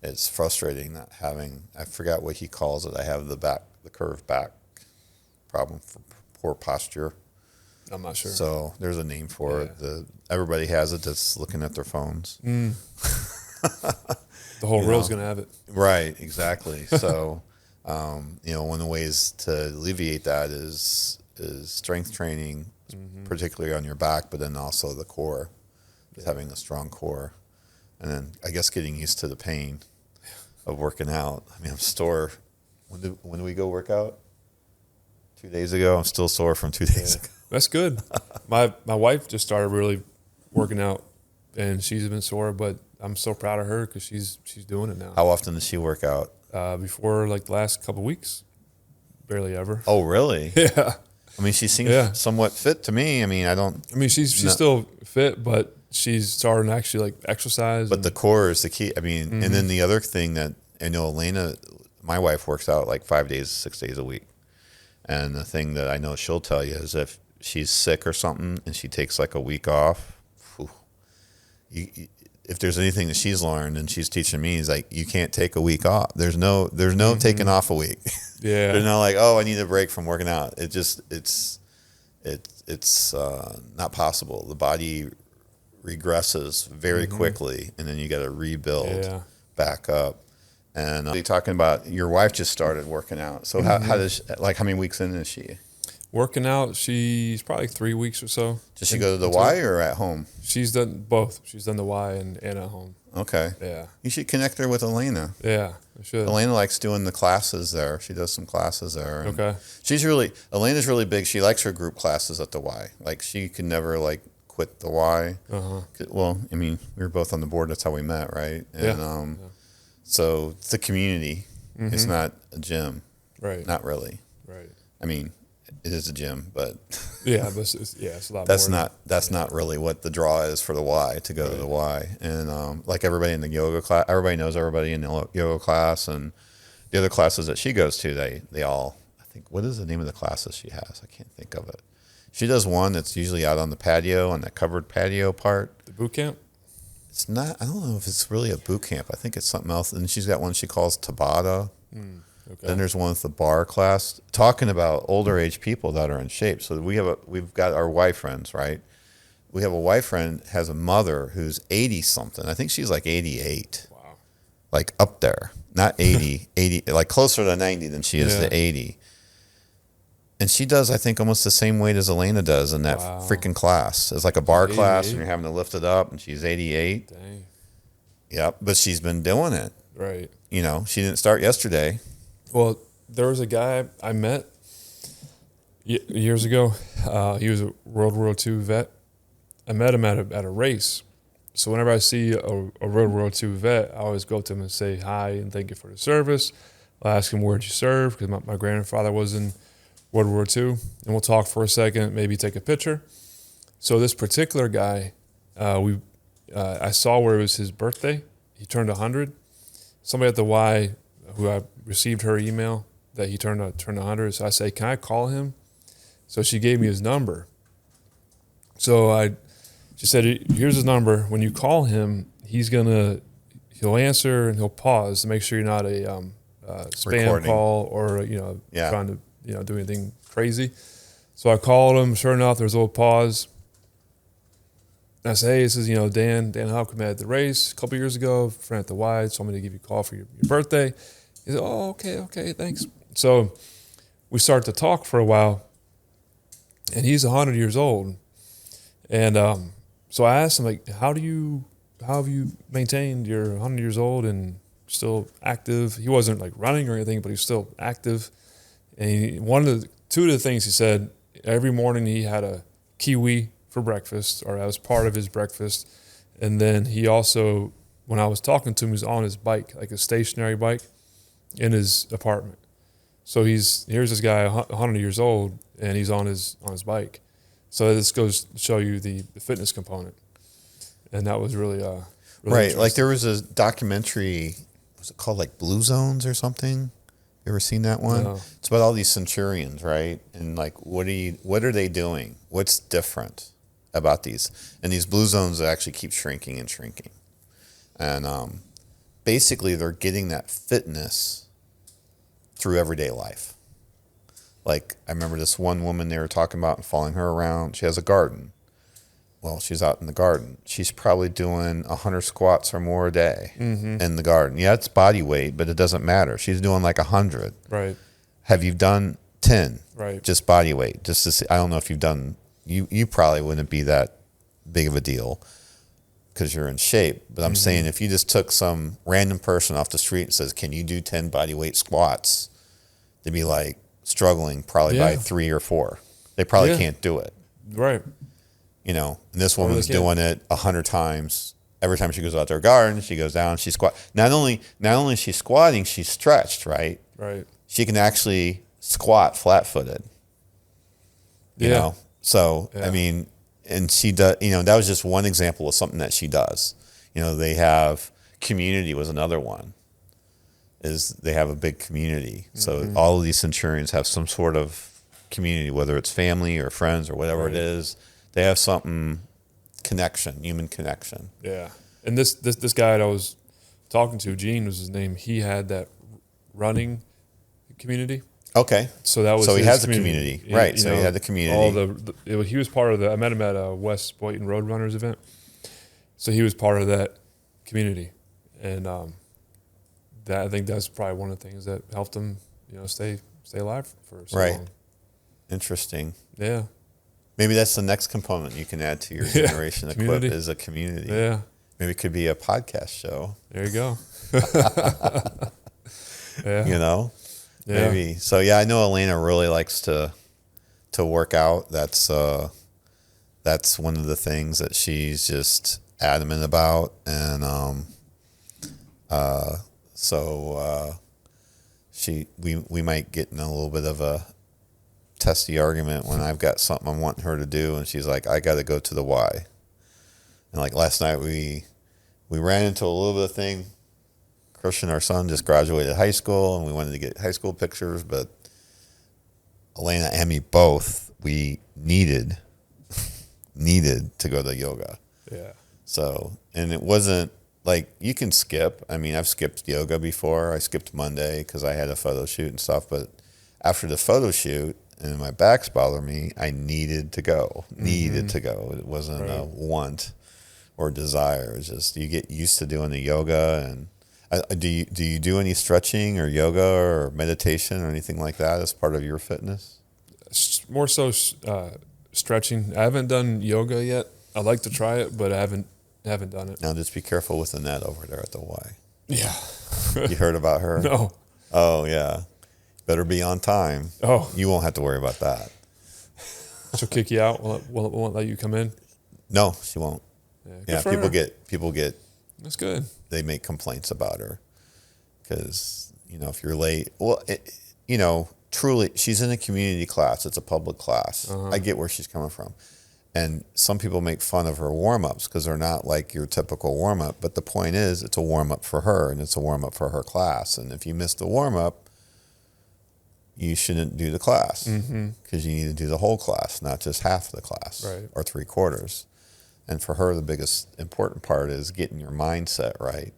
It's frustrating not having, I forgot what he calls it. I have the curved back problem for poor posture. I'm not sure. So there's a name for it. Everybody has it that's looking at their phones. The whole world's going to have it. Right, exactly. So, one of the ways to alleviate that is strength training, particularly on your back, but then also the core, is having a strong core. And then I guess getting used to the pain of working out. I'm sore. When do we go work out? 2 days ago. I'm still sore from 2 days ago. That's good. My wife just started really working out, and she's been sore, but I'm so proud of her because she's doing it now. How often does she work out? Before, like, the last couple of weeks, barely ever. Oh, really? Yeah. She seems somewhat fit to me. She's still fit, but she's starting to actually like exercise. But the core is the key. And then the other thing that I know, Elena, my wife, works out like 5 days, 6 days a week. And the thing that I know she'll tell you is if she's sick or something and she takes like a week off, if there's anything that she's learned and she's teaching me, is like, you can't take a week off. There's no taking off a week. Yeah. There's no like, oh, I need a break from working out. It's not possible. The body regresses very quickly, and then you got to rebuild back up. And you're talking about your wife just started working out. So how does how many weeks in is she? Working out, she's probably 3 weeks or so. Does she go to the Y or at home? She's done both. She's done the Y and at home. Okay. Yeah. You should connect her with Elena. Yeah, I should. Elena likes doing the classes there. She does some classes there. Okay. Elena's really big. She likes her group classes at the Y. Like she can never quit the Y. Well, I mean, we were both on the board. That's how we met, right? And so it's the community. It's not a gym. Right. Not really. Right. I mean, it is a gym, but it's a lot. That's not really what the draw is for the Y, to go to the Y. And like everybody in the yoga class, everybody knows everybody in the yoga class, and the other classes that she goes to, they all, I think, what is the name of the classes she has? I can't think of it. She does one that's usually out on the patio, on that covered patio part. The boot camp? It's not, I don't know if it's really a boot camp. I think it's something else. And she's got one she calls Tabata. Okay. Then there's one with the bar class, talking about older age people that are in shape. So we've got our Y friends, right? We have a Y friend has a mother who's 80 something. I think she's like 88. Wow. Like up there, not 80, 80, like closer to 90 than she is to 80. And she does, I think, almost the same weight as Elena does in that freaking class. It's like a bar class, and you're having to lift it up, and she's 88. Dang. Yep, but she's been doing it. Right. You know, she didn't start yesterday. Well, there was a guy I met years ago. He was a World War II vet. I met him at a race. So whenever I see a World War II vet, I always go to him and say hi and thank you for the service. I'll ask him, where'd you serve? Because my grandfather was in World War II. And we'll talk for a second, maybe take a picture. So this particular guy, I saw where it was his birthday. He turned 100. Somebody at the Y, who I received her email that he turned 100. So I say, can I call him? So she gave me his number. So she said, here's his number. When you call him, he'll answer and he'll pause to make sure you're not a spam Recording. call or trying to do anything crazy. So I called him. Sure enough, there's a little pause. And I said, hey, this is Dan Huck. We met at the race a couple years ago. Friend at the Y told me to give you a call for your birthday. He said, oh, okay, thanks. So we start to talk for a while, and he's 100 years old. And so I asked him, like, how have you maintained your 100 years old and still active? He wasn't like running or anything, but he's still active. And two of the things he said, every morning he had a kiwi for breakfast, or that was part of his breakfast. And then he also, when I was talking to him, he was on his bike, like a stationary bike, in his apartment. So here's this guy 100 years old, and he's on his bike. So this goes to show you the fitness component, and that was really right. Like there was a documentary, was it called like Blue Zones or something? You ever seen that one? No. It's about all these centurions, right? And like, what are they doing? What's different about these? And these blue zones actually keep shrinking and shrinking, and basically they're getting that fitness through everyday life. Like I remember this one woman they were talking about and following her around. She has a garden. Well, she's out in the garden. She's probably doing 100 squats or more a day in the garden. Yeah, it's body weight, but it doesn't matter. She's doing like 100. Right. Have you done 10? Right. Just body weight. Just to see, I don't know if you've done. You probably wouldn't be that big of a deal because you're in shape. But I'm saying if you just took some random person off the street and says, "Can you do 10 body weight squats?" They'd be like struggling probably by 3 or 4. They probably can't do it. Right. And this woman's doing it 100 times. Every time she goes out to her garden, she goes down, she squat. Not only is she squatting, she's stretched, right? Right. She can actually squat flat-footed. You know? So, I mean, and she does, that was just one example of something that she does. They have community was another one. Is they have a big community. So all of these centurions have some sort of community, whether it's family or friends or whatever it is. They have something, human connection. Yeah. And this guy that I was talking to, Gene was his name, he had that running community. Okay. So that was he has a community. Right. So he had the community. He was part of I met him at a West Boynton Roadrunners event. So he was part of that community. And I think that's probably one of the things that helped them, stay alive for so Right. long. Interesting. Yeah. Maybe that's the next component you can add to your Generation Equip Community. is a community. Yeah. Maybe it could be a podcast show. There you go. Yeah. Yeah. Maybe. So yeah, I know Elena really likes to work out. That's one of the things that she's just adamant about, and we might get in a little bit of a testy argument when I've got something I'm wanting her to do, and she's like, I got to go to the Y. And like last night, we ran into a little bit of thing. Christian, our son, just graduated high school, and we wanted to get high school pictures, but Elena and me both, we needed to go to yoga. Yeah. So, and it wasn't like you can skip. I mean, I've skipped yoga before. I skipped Monday because I had a photo shoot and stuff. But after the photo shoot and my back's bothering me, I needed to go. It wasn't a want or desire. It's just you get used to doing the yoga. And do you do any stretching or yoga or meditation or anything like that as part of your fitness? More so stretching. I haven't done yoga yet. I'd like to try it, but I haven't done it. Now, just be careful with the net over there at the Y. Yeah. You heard about her? No. Oh, yeah. Better be on time. Oh. You won't have to worry about that. She'll kick you out. Won't let you come in. No, she won't. Yeah. People get. That's good. They make complaints about her because if you're late. Well, truly, she's in a community class. It's a public class. I get where she's coming from. And some people make fun of her warm-ups because they're not like your typical warm-up. But the point is, it's a warm-up for her, and it's a warm-up for her class. And if you miss the warm-up, you shouldn't do the class because you need to do the whole class, not just half of the class or 3/4. And for her, the biggest important part is getting your mindset right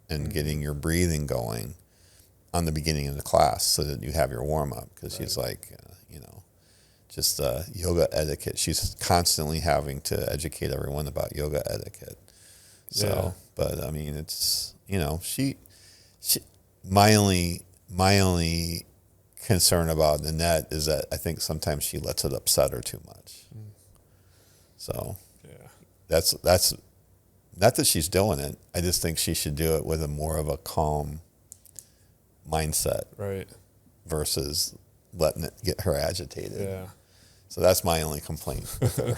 and getting your breathing going on the beginning of the class so that you have your warm-up because she's like, just yoga etiquette. She's constantly having to educate everyone about yoga etiquette. So, but I mean, it's, she my only concern about Annette is that I think sometimes she lets it upset her too much. So that's not that she's doing it. I just think she should do it with a more of a calm mindset. Right. Versus letting it get her agitated. Yeah. So that's my only complaint with her.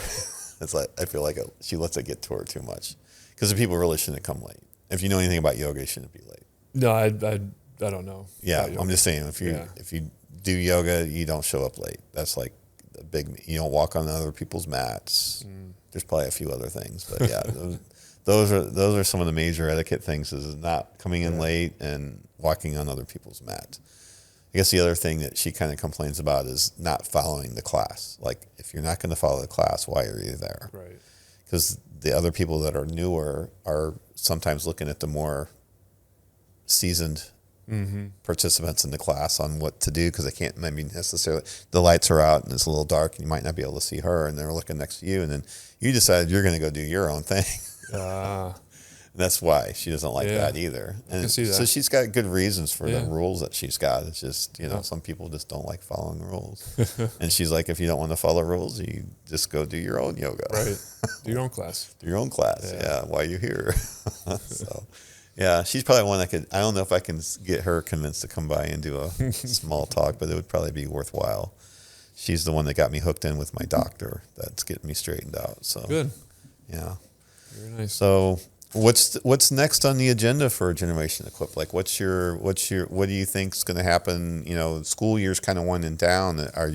It's like I feel like she lets it get to her too much because the people really shouldn't come late. If you know anything about yoga, you shouldn't be late. No, I don't know. Yeah, I'm just saying if you do yoga, you don't show up late. That's like a big. You don't walk on other people's mats. There's probably a few other things, but yeah, those are some of the major etiquette things: is not coming in late and walking on other people's mats. I guess the other thing that she kind of complains about is not following the class. Like, if you're not going to follow the class, why are you there? Right. Because the other people that are newer are sometimes looking at the more seasoned participants in the class on what to do because they can't maybe necessarily, the lights are out and it's a little dark and you might not be able to see her and they're looking next to you and then you decide you're going to go do your own thing. And that's why she doesn't like that either. And I can see that. So she's got good reasons for the rules that she's got. It's just, some people just don't like following rules. And she's like, if you don't want to follow rules, you just go do your own yoga. Right. Do your own class. Do your own class. Yeah. Why are you here? So, yeah, she's probably one I don't know if I can get her convinced to come by and do a small talk, but it would probably be worthwhile. She's the one that got me hooked in with my doctor. That's getting me straightened out. So good. Yeah. Very nice. So what's next on the agenda for Generation Equip? Like, what do you think's going to happen? School year's kind of winding down. I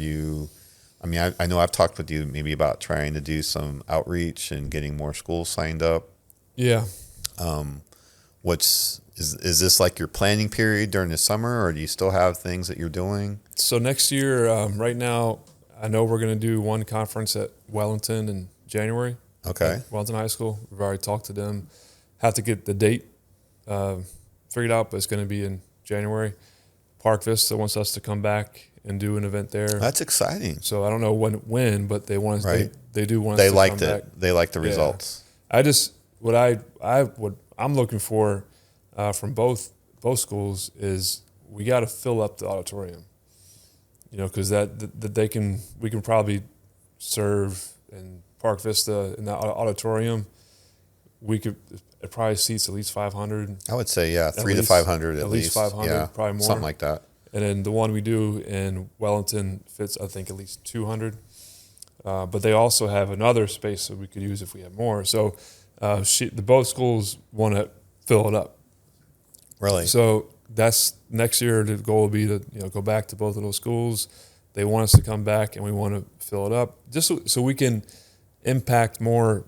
know I've talked with you maybe about trying to do some outreach and getting more schools signed up. Yeah. Is this like your planning period during the summer, or do you still have things that you're doing? So next year, right now, I know we're going to do one conference at Wellington in January. Okay. Wellington High School. We've already talked to them. Have to get the date figured out, but it's going to be in January. Park Vista wants us to come back and do an event there. That's exciting. So I don't know when, but they want us. Right. They do want us. They to liked come it. back. They liked the results. What I'm looking for from both both schools is we got to fill up the auditorium. Because that we can probably serve in Park Vista in that auditorium. It probably seats at least 500. I would say, yeah, 300 to 500 at least. 500, yeah, probably more. something like that. And then the one we do in Wellington fits, I think, at least 200. But they also have another space that we could use if we had more. So both schools want to fill it up. Really? So that's next year. The goal will be to go back to both of those schools. They want us to come back, and we want to fill it up just so we can impact more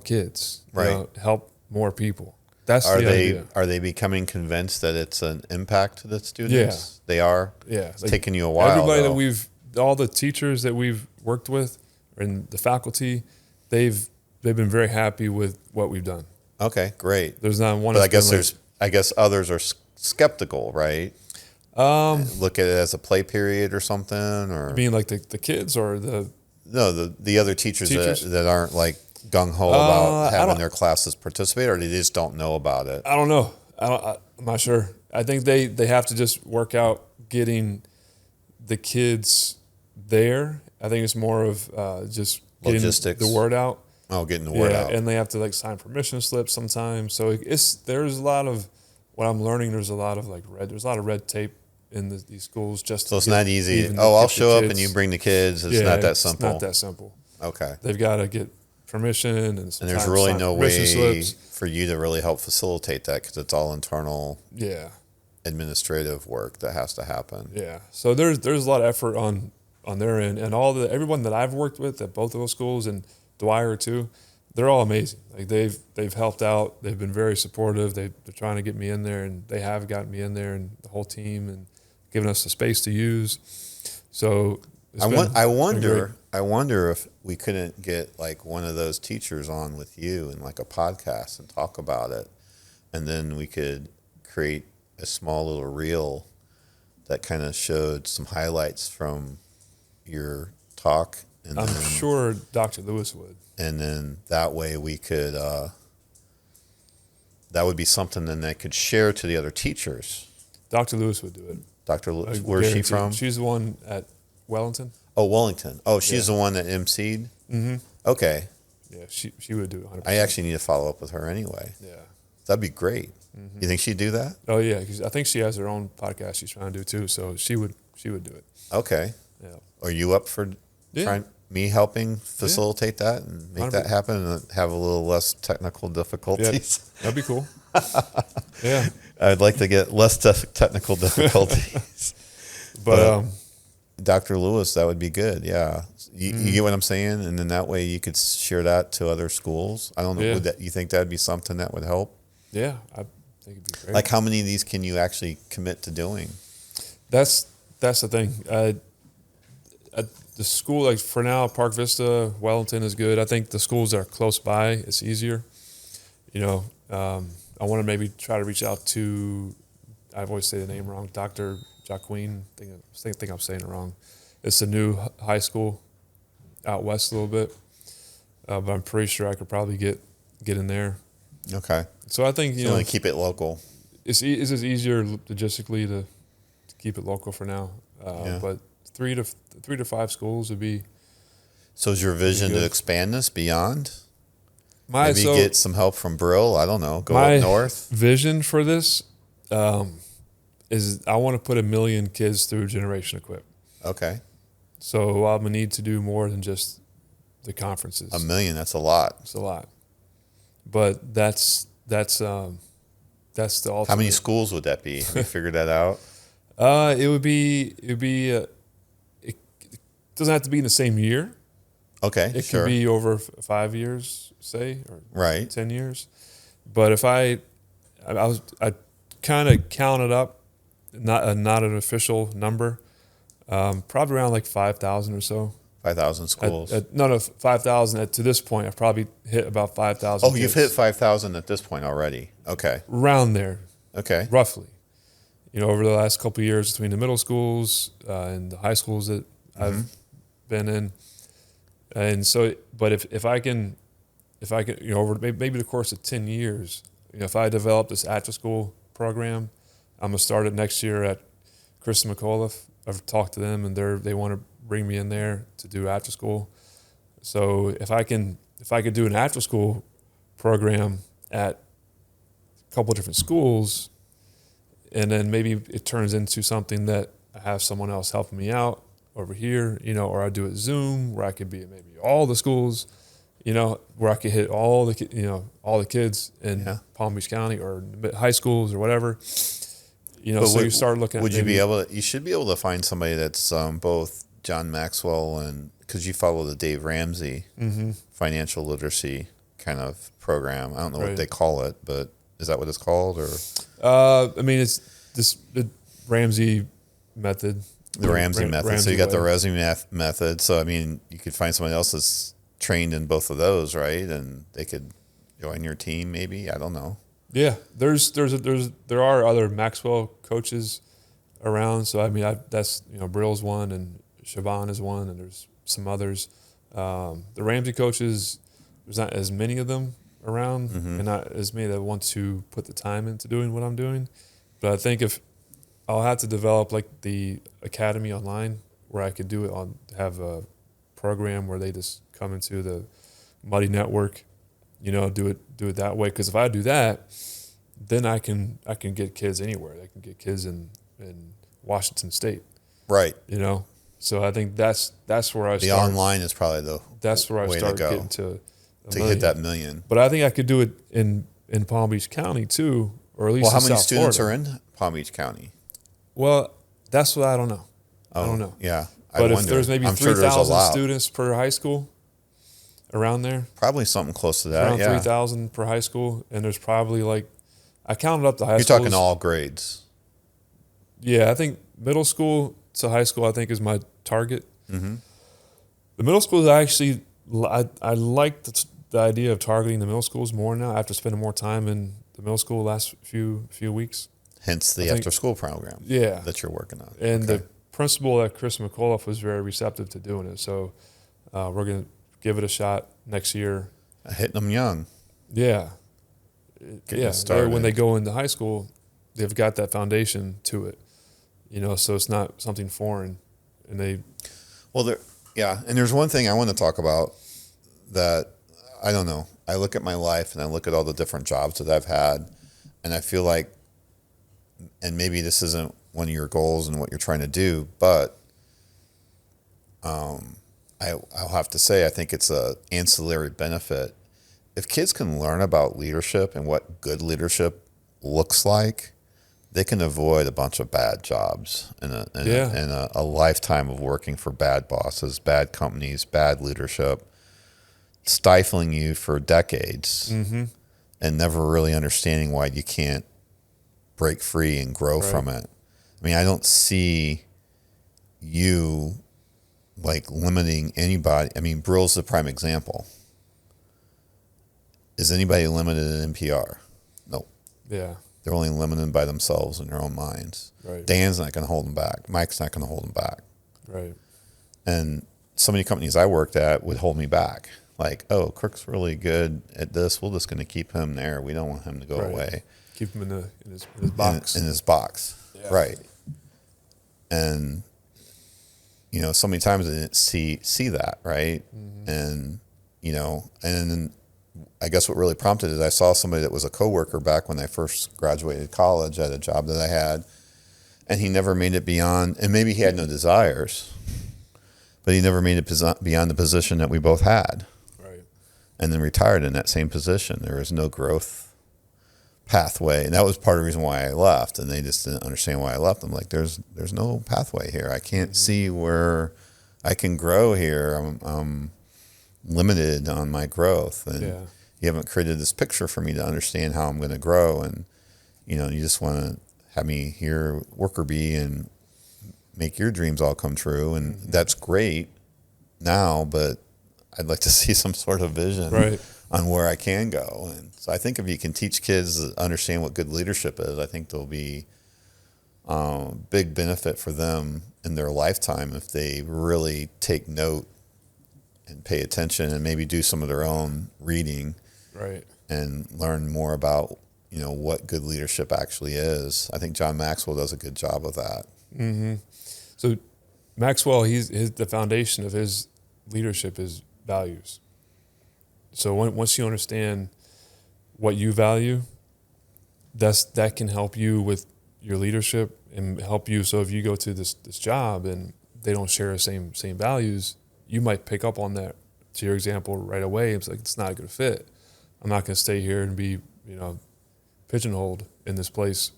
kids. Right. Help more people. That's the idea. Are they becoming convinced that it's an impact to the students? Yeah. They are? Yeah. It's taking you a while, Everybody though. all the teachers that we've worked with and the faculty, they've been very happy with what we've done. Okay, great. There's not one. But I guess others are skeptical, right? Look at it as a play period or something, or being like the kids or the other teachers? That aren't like gung ho about having their classes participate, or they just don't know about it. I don't know. I'm not sure. I think they have to just work out getting the kids there. I think it's more of just getting logistics, the word out. Oh, getting the word out. And they have to sign permission slips sometimes. So there's a lot of what I'm learning. There's a lot of red tape in these schools. So it's not easy. I'll show up and you bring the kids. It's not that simple. It's not that simple. Okay. They've got to get permission and there's really no way slips for you to really help facilitate that because it's all internal. Yeah. Administrative work that has to happen. Yeah. So there's a lot of effort on their end, and everyone that I've worked with at both of those schools and Dwyer too, they're all amazing. Like they've helped out. They've been very supportive. They're trying to get me in there, and they have gotten me in there, and the whole team, and given us the space to use. So I wonder if we couldn't get like one of those teachers on with you and like a podcast and talk about it, and then we could create a small little reel that kind of showed some highlights from your talk. And I'm sure Dr. Lewis would. And then that way we could, that would be something then they could share to the other teachers. Dr. Lewis would do it. Dr. Lewis, where's she from? She's the one at Wellington. Oh, Wellington. Oh, she's the one that emceed? Mm-hmm. Okay. Yeah, she would do it 100%. I actually need to follow up with her anyway. Yeah. That'd be great. Mm-hmm. You think she'd do that? Oh, yeah, because I think she has her own podcast she's trying to do too, so she would do it. Okay. Yeah. Are you up for me helping facilitate that and make 100%. That happen and have a little less technical difficulties? Yeah, that'd be cool. Yeah. I'd like to get less technical difficulties. But Dr. Lewis, that would be good. Yeah. You get what I'm saying? And then that way you could share that to other schools. I don't know. Yeah. You think that'd be something that would help? Yeah, I think it'd be great. Like how many of these can you actually commit to doing? That's the thing. At the school, like for now, Park Vista, Wellington is good. I think the schools that are close by, it's easier. I want to maybe try to reach out to, I always say the name wrong, Dr. Jacqueline. I think I'm saying it wrong. It's a new high school out west a little bit, but I'm pretty sure I could probably get in there. Okay. So I think you want to keep it local. It's just easier logistically to keep it local for now. But 3 to 5 schools would be. So is your vision to expand this beyond? Maybe get some help from Brill. I don't know. Go up north. My vision for this is I want to put 1 million kids through Generation Equip. Okay. So I'm gonna need to do more than just the conferences. 1 million. That's a lot. It's a lot. But that's the ultimate. How many schools would that be? Have you figured that out? It would be. It doesn't have to be in the same year. Okay, it could be over 5 years, say, or 10 years. But if I kind of counted up, not an official number, probably around like 5,000 or so. 5,000 schools. 5,000. To this point, I've probably hit about 5,000. Oh, you've hit 5,000 at this point already. Okay. Around there. Okay. Roughly. Over the last couple of years between the middle schools and the high schools that I've been in. And so, but if I can, over maybe the course of 10 years, if I develop this after school program I'm gonna start it next year at Chris McAuliffe. I've talked to them, and they want to bring me in there to do after school. So if I could do an after school program at a couple of different schools, and then maybe it turns into something that I have someone else helping me out over here, or I do it Zoom where I could be at maybe all the schools, where I could hit all the kids in Palm Beach County or high schools or whatever. So you start looking at you should be able to find somebody that's both John Maxwell and, because you follow the Dave Ramsey financial literacy kind of program. I don't know what they call it, but is that what it's called? Or it's the Ramsey method. The Ramsey method. Ramsey so you got way. the resume method. So you could find somebody else that's trained in both of those, right? And they could join your team, maybe. I don't know. Yeah, there are other Maxwell coaches around. So that's Brill's one and Siobhan is one, and there's some others. The Ramsey coaches, there's not as many of them around, and not as many that want to put the time into doing what I'm doing. But I think if I'll have to develop like the academy online where I could do it have a program where they just come into the Muddy Network, do it that way. Because if I do that, then I can get kids anywhere. I can get kids in Washington State, right? So I think that's where I start. The online is probably the that's where I way start to go getting to hit that million. But I think I could do it in Palm Beach County too, or at least. Well, how in many South students Florida. are in Palm Beach County? Well, that's what I don't know. I don't know. Yeah, But if there's maybe 3,000 students students per high school, around there, probably something close to that. around Yeah, 3,000 per high school, and there's probably I counted up the high you're schools. talking all grades. Yeah, I think middle school to high school, I think, is my target. Mm-hmm. The middle schools, I like the idea of targeting the middle schools more now after spending more time in the middle school last few weeks. Hence the after-school program. Yeah, that you're working on. And the principal at Chris McAuliffe was very receptive to doing it. So we're going to give it a shot next year. Hitting them young. Yeah. Getting started. When they go into high school, they've got that foundation to it, so it's not something foreign. And they... Well, and there's one thing I want to talk about that, I don't know. I look at my life and I look at all the different jobs that I've had, and I feel like, and maybe this isn't one of your goals and what you're trying to do, but I'll have to say I think it's an ancillary benefit. If kids can learn about leadership and what good leadership looks like, they can avoid a bunch of bad jobs and a lifetime of working for bad bosses, bad companies, bad leadership, stifling you for decades, and never really understanding why you can't break free and grow from it. I mean, I don't see you limiting anybody. I mean, Brill's the prime example. Is anybody limited in NPR? No. Yeah. They're only limited by themselves and their own minds. Right. Dan's not going to hold them back. Mike's not going to hold them back. Right. And so many companies I worked at would hold me back. Kirk's really good at this. We're just going to keep him there. We don't want him to go away. Keep him in his box. In his box. Yeah. Right. And, so many times I didn't see that, right? Mm-hmm. And, and I guess what really prompted it, I saw somebody that was a coworker back when I first graduated college at a job that I had, and he never made it beyond, and maybe he had no desires, but he never made it beyond the position that we both had. Right. And then retired in that same position. There was no growth pathway, and that was part of the reason why I left, and they just didn't understand why I left. I'm like, there's no pathway here. I can't see where I can grow here. I'm limited on my growth, and you haven't created this picture for me to understand how I'm going to grow. And you just want to have me here, worker bee, and make your dreams all come true. And that's great now, but I'd like to see some sort of vision on where I can go. And so I think if you can teach kids to understand what good leadership is, I think there'll be big benefit for them in their lifetime if they really take note and pay attention and maybe do some of their own reading, right, and learn more about what good leadership actually is. I think John Maxwell does a good job of that. Mm-hmm. So Maxwell, the foundation of his leadership is values. So once you understand what you value, that can help you with your leadership and help you. So if you go to this job and they don't share the same values, you might pick up on that. To your example right away, it's like, it's not a good fit. I'm not going to stay here and be pigeonholed in this place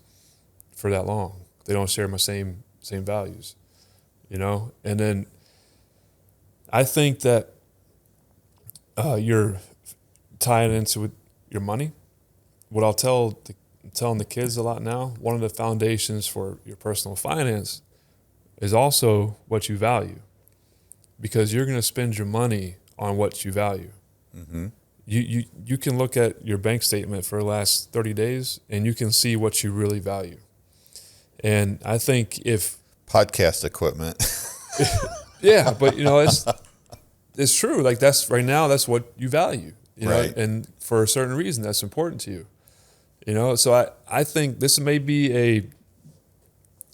for that long. They don't share my same values, And then I think that you're tying into with your money. What I'll telling the kids a lot now, one of the foundations for your personal finance is also what you value, because you're going to spend your money on what you value. Mm-hmm. You can look at your bank statement for the last 30 days and you can see what you really value. And I think if podcast equipment, yeah, but it's true. Like that's what you value, right. And for a certain reason, that's important to you, So I think this may be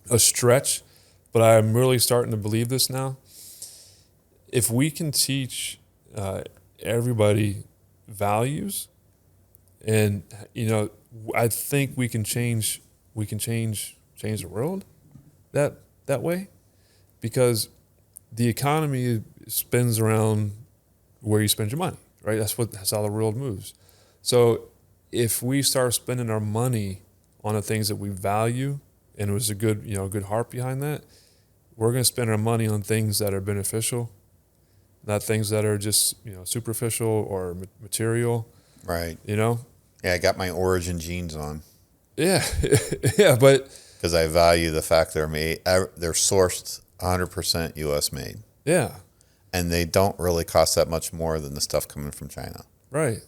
a stretch, but I'm really starting to believe this now. If we can teach everybody values, and I think we can change the world that way, because the economy spins around where you spend your money, right? That's how the world moves. So if we start spending our money on the things that we value, and there's a good heart behind that, we're going to spend our money on things that are beneficial, not things that are just superficial or material. Right. Yeah, I got my Origin jeans on. Yeah, yeah, but because I value the fact they're sourced 100% U.S. made. Yeah, and they don't really cost that much more than the stuff coming from China. Right.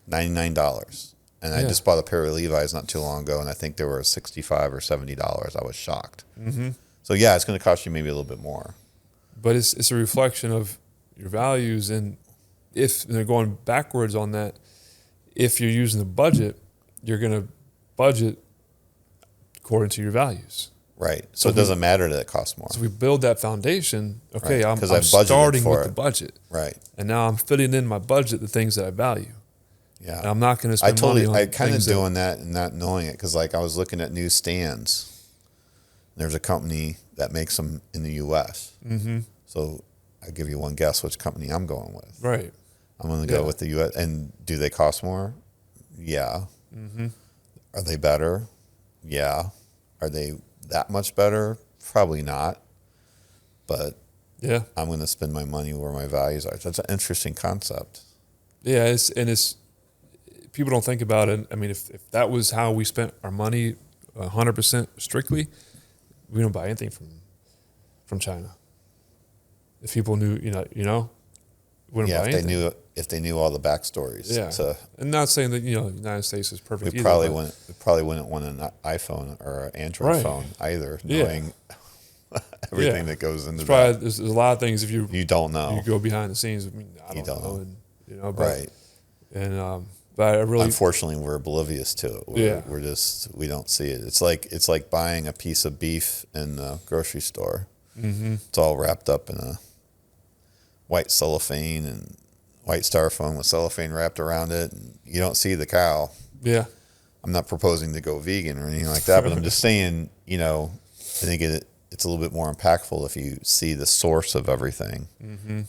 $99. And I just bought a pair of Levi's not too long ago, and I think they were $65 or $70. I was shocked. Mm-hmm. So yeah, it's going to cost you maybe a little bit more. But it's a reflection of your values, and if they're going backwards on that, if you're using the budget, you're going to budget according to your values. Right. So it doesn't matter that it costs more. So we build that foundation. Okay, right. I'm starting with the budget. Right. And now I'm fitting in my budget the things that I value. Yeah. And I'm not going to spend money on I kind of doing that and not knowing it, because like I was looking at new stands. There's a company that makes them in the U.S. Mm-hmm. So I'll give you one guess which company I'm going with. Right. I'm going to go with the U.S. And do they cost more? Yeah. Mm-hmm. Are they better? Yeah. Are they that much better? Probably not. But yeah, I'm going to spend my money where my values are. That's an interesting concept. Yeah, it's people don't think about it. I mean, if that was how we spent our money 100% strictly, we don't buy anything from China. If people knew, wouldn't buy anything. If they knew all the backstories. Yeah. And not saying that, the United States is perfect we either. probably wouldn't want an iPhone or an Android phone either, knowing everything that goes into that. There's a lot of things if you don't know. You go behind the scenes. I mean, I don't know. And, but, right. And but I really, unfortunately, we're oblivious to it. We don't see it. It's like buying a piece of beef in the grocery store. Mm-hmm. It's all wrapped up in a white cellophane and white styrofoam with cellophane wrapped around it, and you don't see the cow. Yeah. I'm not proposing to go vegan or anything like that, but I'm just saying, I think it's a little bit more impactful if you see the source of everything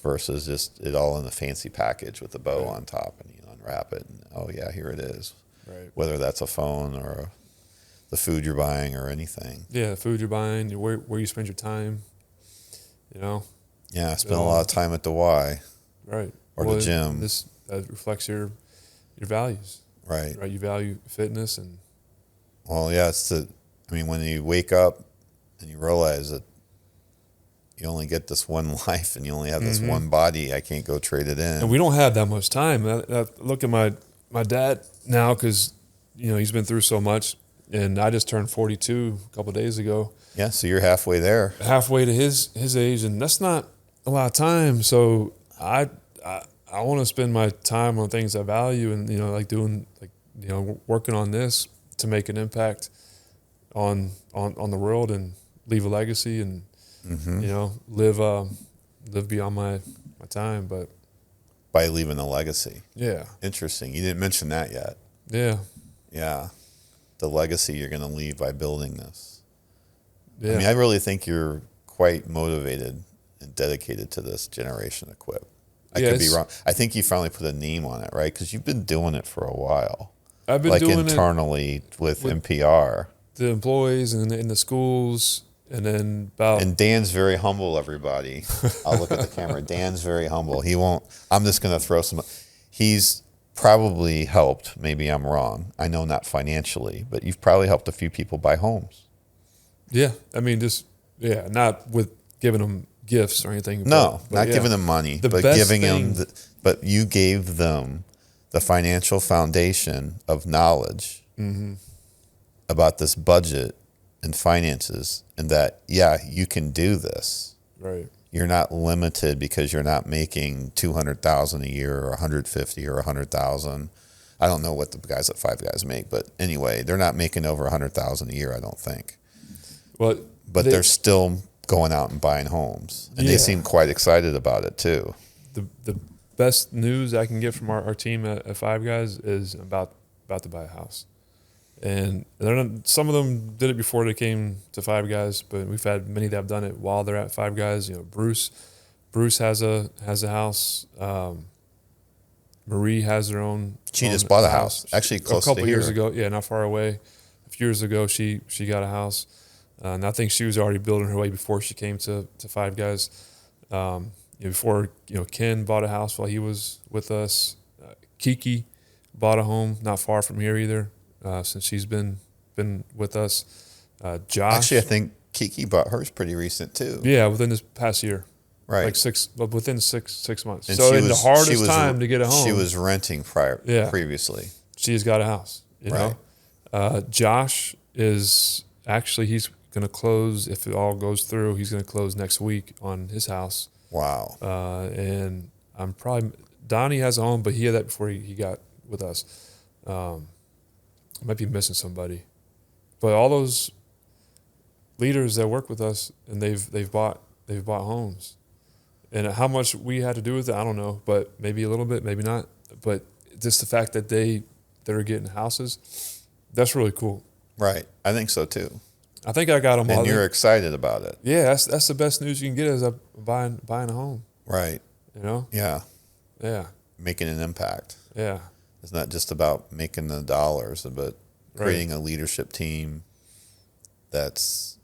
versus just it all in a fancy package with a bow on top, and you unwrap it and, oh yeah, here it is. Right. Whether that's a phone or the food you're buying or anything. Yeah, the food you're buying, where you spend your time, Yeah, I spend a lot of time at the Y. Right. Or the gym. That reflects your values. Right. Right. You value fitness and. Well, yeah, when you wake up and you realize that you only get this one life and you only have this one body, I can't go trade it in. And we don't have that much time. I look at my dad now, because, he's been through so much, and I just turned 42 a couple of days ago. Yeah. So you're halfway there. Halfway to his age. And that's not a lot of time. So I want to spend my time on things I value, and like doing like working on this to make an impact on the world and leave a legacy and live beyond my time. But By leaving a legacy. yeah, Interesting. You didn't mention that yet. yeah, Yeah. The legacy you're going to leave by building this. yeah. I mean, I really think you're quite motivated and dedicated to this generation of Quip. I could be wrong. I think you finally put a name on it, right? Because you've been doing it for a while. I've been like doing internally it with with NPR. the employees and in the schools, and then about And Dan's very humble, everybody. I'll look at the camera. Dan's very humble. He won't. I'm just going to throw some. He's probably helped. Maybe I'm wrong. I know not financially, but you've probably helped a few people buy homes. yeah. I mean, not with giving them gifts or anything. No, but not yeah. giving them money, The but best giving thing- them. But you gave them the financial foundation of knowledge about this budget and finances, and that you can do this. Right. You're not limited because you're not making $200,000 a year or 150 or 100,000. I don't know what the guys at Five Guys make, but anyway, they're not making over 100,000 a year, I don't think. Well, But they're still going out and buying homes, and they Yeah. seem quite excited about it too. the best news I can get from our team at Five Guys is about to buy a house. And some of them did it before they came to Five Guys, but we've had many that have done it while they're at Five Guys. Bruce has a house. Marie has their own. She own just bought a house, actually close a couple to years here. ago. Yeah, not far away. A few years ago, she got a house, and I think she was already building her way before she came to Five Guys. Before Ken bought a house while he was with us. Kiki bought a home not far from here either. Since she's been with us. Josh. Actually, I think Kiki bought hers pretty recent too. Yeah, within this past year. Right. Within six months. And So she the was- hardest she was- time to get a home. She was renting previously. She's got a house. Right. Josh he's going to close, if it all goes through, he's going to close next week on his house. Wow. And Donnie has a home, but he had that before he got with us. I might be missing somebody, but all those leaders that work with us and they've bought homes, and how much we had to do with it, I don't know, but maybe a little bit, maybe not. But just the fact that they're getting houses, that's really cool. Right. I think so too. I think I got them all. And you're excited about it. Yeah, that's the best news you can get is buying a home. Right. Yeah. Yeah. Making an impact. Yeah. It's not just about making the dollars, but creating a leadership team that's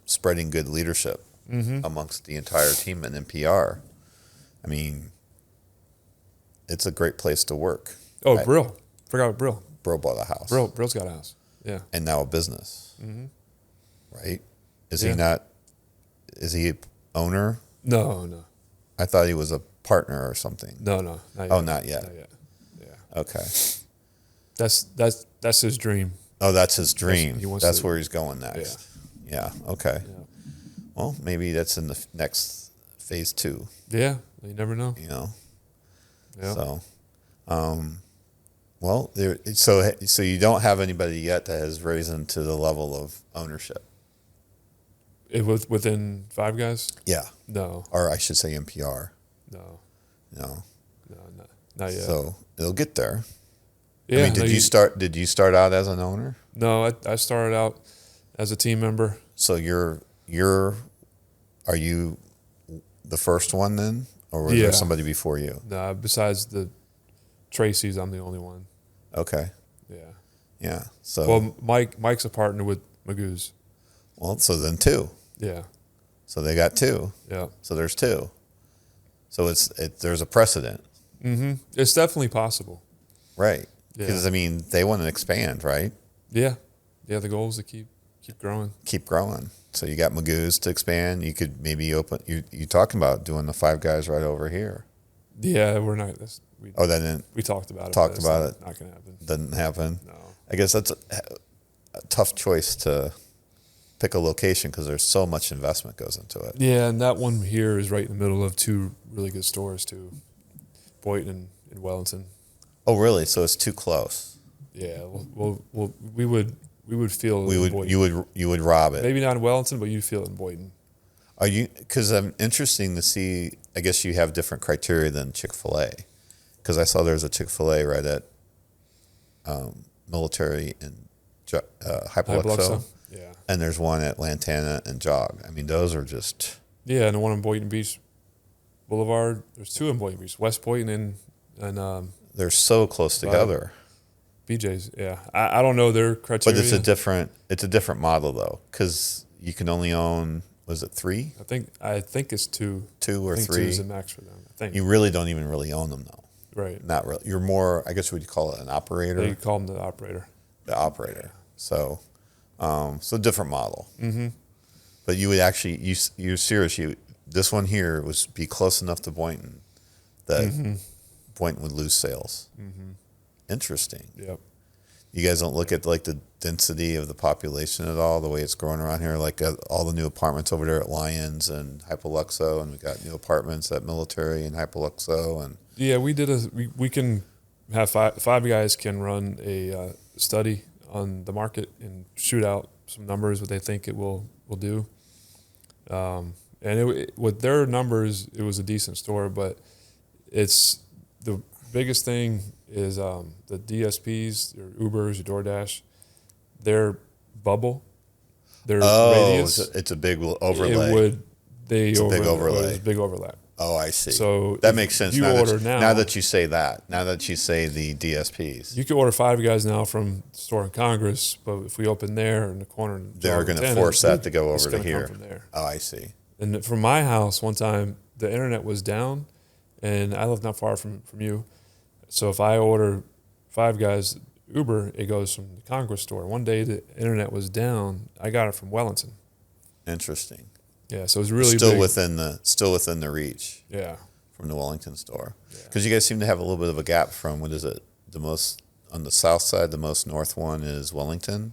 spreading good leadership amongst the entire team at NPR. I mean, it's a great place to work. Oh, Brill. Forgot about Brill. Brill bought a house. Brill's got a house. Yeah. And now a business. Right? Is he an owner? No. I thought he was a partner or something. No. Not yet. Oh, not yet. Not yet. Yeah. Okay. That's his dream. Oh, that's his dream. That's to- where he's going next. Yeah. Okay. Yeah. Well, maybe that's in the next phase 2. Yeah. You never know. Yeah. So, well, so you don't have anybody yet that has risen to the level of ownership. Within Five Guys? Yeah. No. Or I should say NPR. No. No. Not yet. So it'll get there. Yeah. I mean, did you start out as an owner? No, I started out as a team member. So are you the first one then? Or was there somebody before you? No, besides the Tracy's, I'm the only one. Okay. Yeah. Yeah. So Well, Mike's a partner with Magoo's. so then 2. Yeah. So they got 2. Yeah. So there's 2. So there's a precedent. Mm-hmm. It's definitely possible. Right. Yeah. Because I mean, they want to expand, right? Yeah. Yeah. The goal is to keep growing. Keep growing. So you got Magoo's to expand. You could maybe open. You talking about doing the Five Guys right over here? Yeah, we're not. We talked about it. Talked about it. Not gonna happen. Doesn't happen. No. I guess that's a tough choice to pick a location because there's so much investment goes into it. Yeah, and that one here is right in the middle of 2 really good stores too, Boynton and Wellington. Oh, really? So it's too close. Yeah, we would feel it We in would Boynton. you would rob it. Maybe not in Wellington, but you'd feel it in Boynton. Are you? Because I'm interesting to see. I guess you have different criteria than Chick-fil-A. Because I saw there's a Chick-fil-A right at Military and Hypoluxo, Yeah. and there's one at Lantana and Jog. I mean, those are just Yeah, and the one in Boynton Beach Boulevard. There's two in Boynton Beach, West Boynton and they're so close together. BJ's. Yeah, I don't know their criteria. But it's a different model though, because you can only own, was it 3? I think it's two. Two or I think 3. 2 is the max for them. I think. You really don't even really own them though. Right. Not really. You're more, I guess, would you call it an operator? They call them the operator. The operator. So, so different model. Mm-hmm. But you would actually, you're serious. This one here was be close enough to Boynton that Boynton would lose sales. Mm-hmm. Interesting. Yep. You guys don't look at like the density of the population at all, the way it's growing around here, like all the new apartments over there at Lyons and Hypoluxo, and we got new apartments at Military and Hypoluxo, and Yeah, we did we can have five guys can run a study on the market and shoot out some numbers what they think it will do. And with their numbers, it was a decent store, but it's the biggest thing is the DSPs, your Ubers, your DoorDash, their bubble, their radius. it's a big overlay. It's a big overlay. It was a big overlap. Oh, I see. So that makes sense. You order now. Now that you say that, now that you say the DSPs, You can order five guys now from the store in Congress, but if we open there in the corner, they're going to force that to go over to here. Come from there. Oh, I see. And from my house, one time the internet was down, and I live not far from you. So if I order five guys Uber, it goes from the Congress store. One day the internet was down. I got it from Wellington. Interesting. Yeah, so it was really still big. within the reach. Yeah. From the Wellington store, because you guys seem to have a little bit of a gap from what is it? The most on the south side, the most north one is Wellington,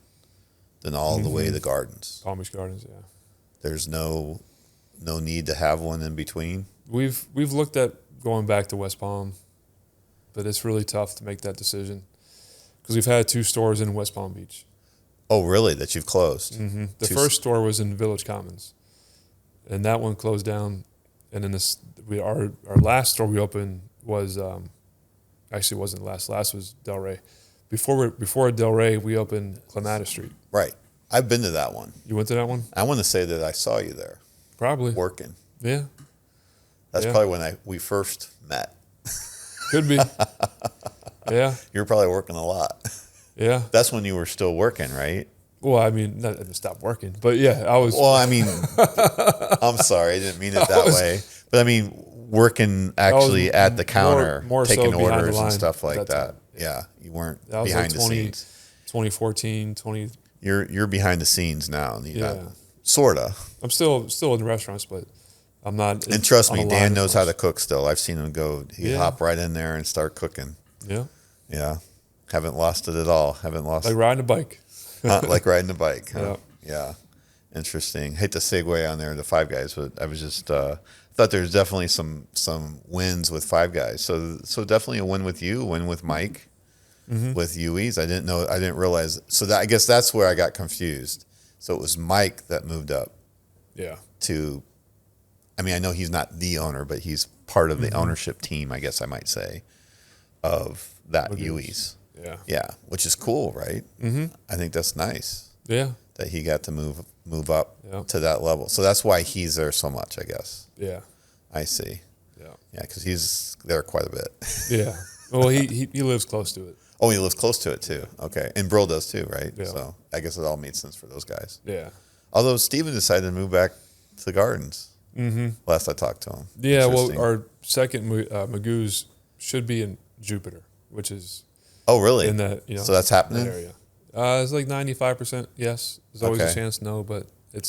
then all the way to Gardens. Palm Beach Gardens, yeah. There's no need to have one in between. We've looked at going back to West Palm, but it's really tough to make that decision because we've had two stores in West Palm Beach. Oh, really? That you've closed? Mm-hmm. The first store was in Village Commons, and that one closed down. And then our last store we opened was actually wasn't last. Last was Del Rey. Before Del Rey, we opened Clematis Street. Right. I've been to that one. You went to that one? I want to say that I saw you there. Probably working. Yeah. That's probably when we first met. Could be. Yeah. You were probably working a lot. Yeah. That's when you were still working, right? Well, I mean, not to stop working, but yeah, I was. Well, I mean, I'm sorry, I didn't mean it that way. But I mean, working actually at the counter, more taking so behind orders the line and stuff like at that. time. Yeah, you weren't That was behind like the scenes. 2014, 20. You're behind the scenes now. Yeah. Sorta. I'm still in the restaurants, but I'm not. And trust me, on the Dan line knows as how much. to cook still. I've seen him go. He'd hop right in there and start cooking. Yeah. Yeah. Haven't lost it at all. Haven't lost Like riding a bike. like riding a bike. Huh? Yeah. Yeah. Interesting. Hate to segue on there to Five Guys, but I was just thought there's definitely some wins with Five Guys. So definitely a win with you, a win with Mike, with UEs. I didn't realize. So I guess that's where I got confused. So it was Mike that moved up. Yeah. I mean, I know he's not the owner, but he's part of the ownership team, I guess I might say, of that UEs. Yeah. Yeah, which is cool, right? Mm-hmm. I think that's nice. Yeah. That he got to move up Yeah. to that level. So that's why he's there so much, I guess. Yeah. I see. Yeah. Yeah, because he's there quite a bit. Yeah. Well, he lives close to it. Oh, he lives close to it too. Okay, and Brill does too, right? Yeah. So I guess it all made sense for those guys. Yeah. Although Steven decided to move back to the Gardens. Mm-hmm. Last I talked to him. Yeah. Well, our second Magoo's should be in Jupiter, which is Oh, really? in that So that's happening. that area. It's like 95% yes. There's always a chance no, but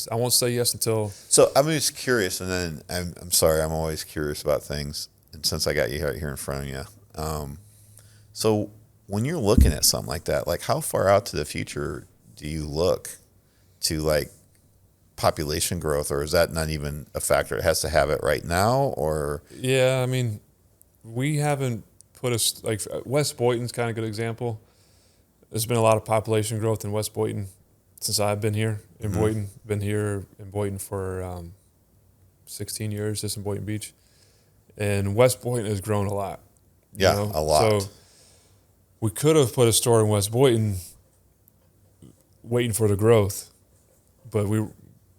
I won't say yes until. So I'm just curious, and then I'm sorry, I'm always curious about things, and since I got you right here in front of you, so when you're looking at something like that, like how far out to the future do you look to, like population growth, or is that not even a factor? It has to have it right now, or Yeah, I mean, we haven't put like West Boynton's kind of a good example. There's been a lot of population growth in West Boynton since I've been here in Boynton. Been here in Boynton for 16 years, just in Boynton Beach. And West Boynton has grown a lot. Yeah, a lot. So we could have put a store in West Boynton waiting for the growth, but we're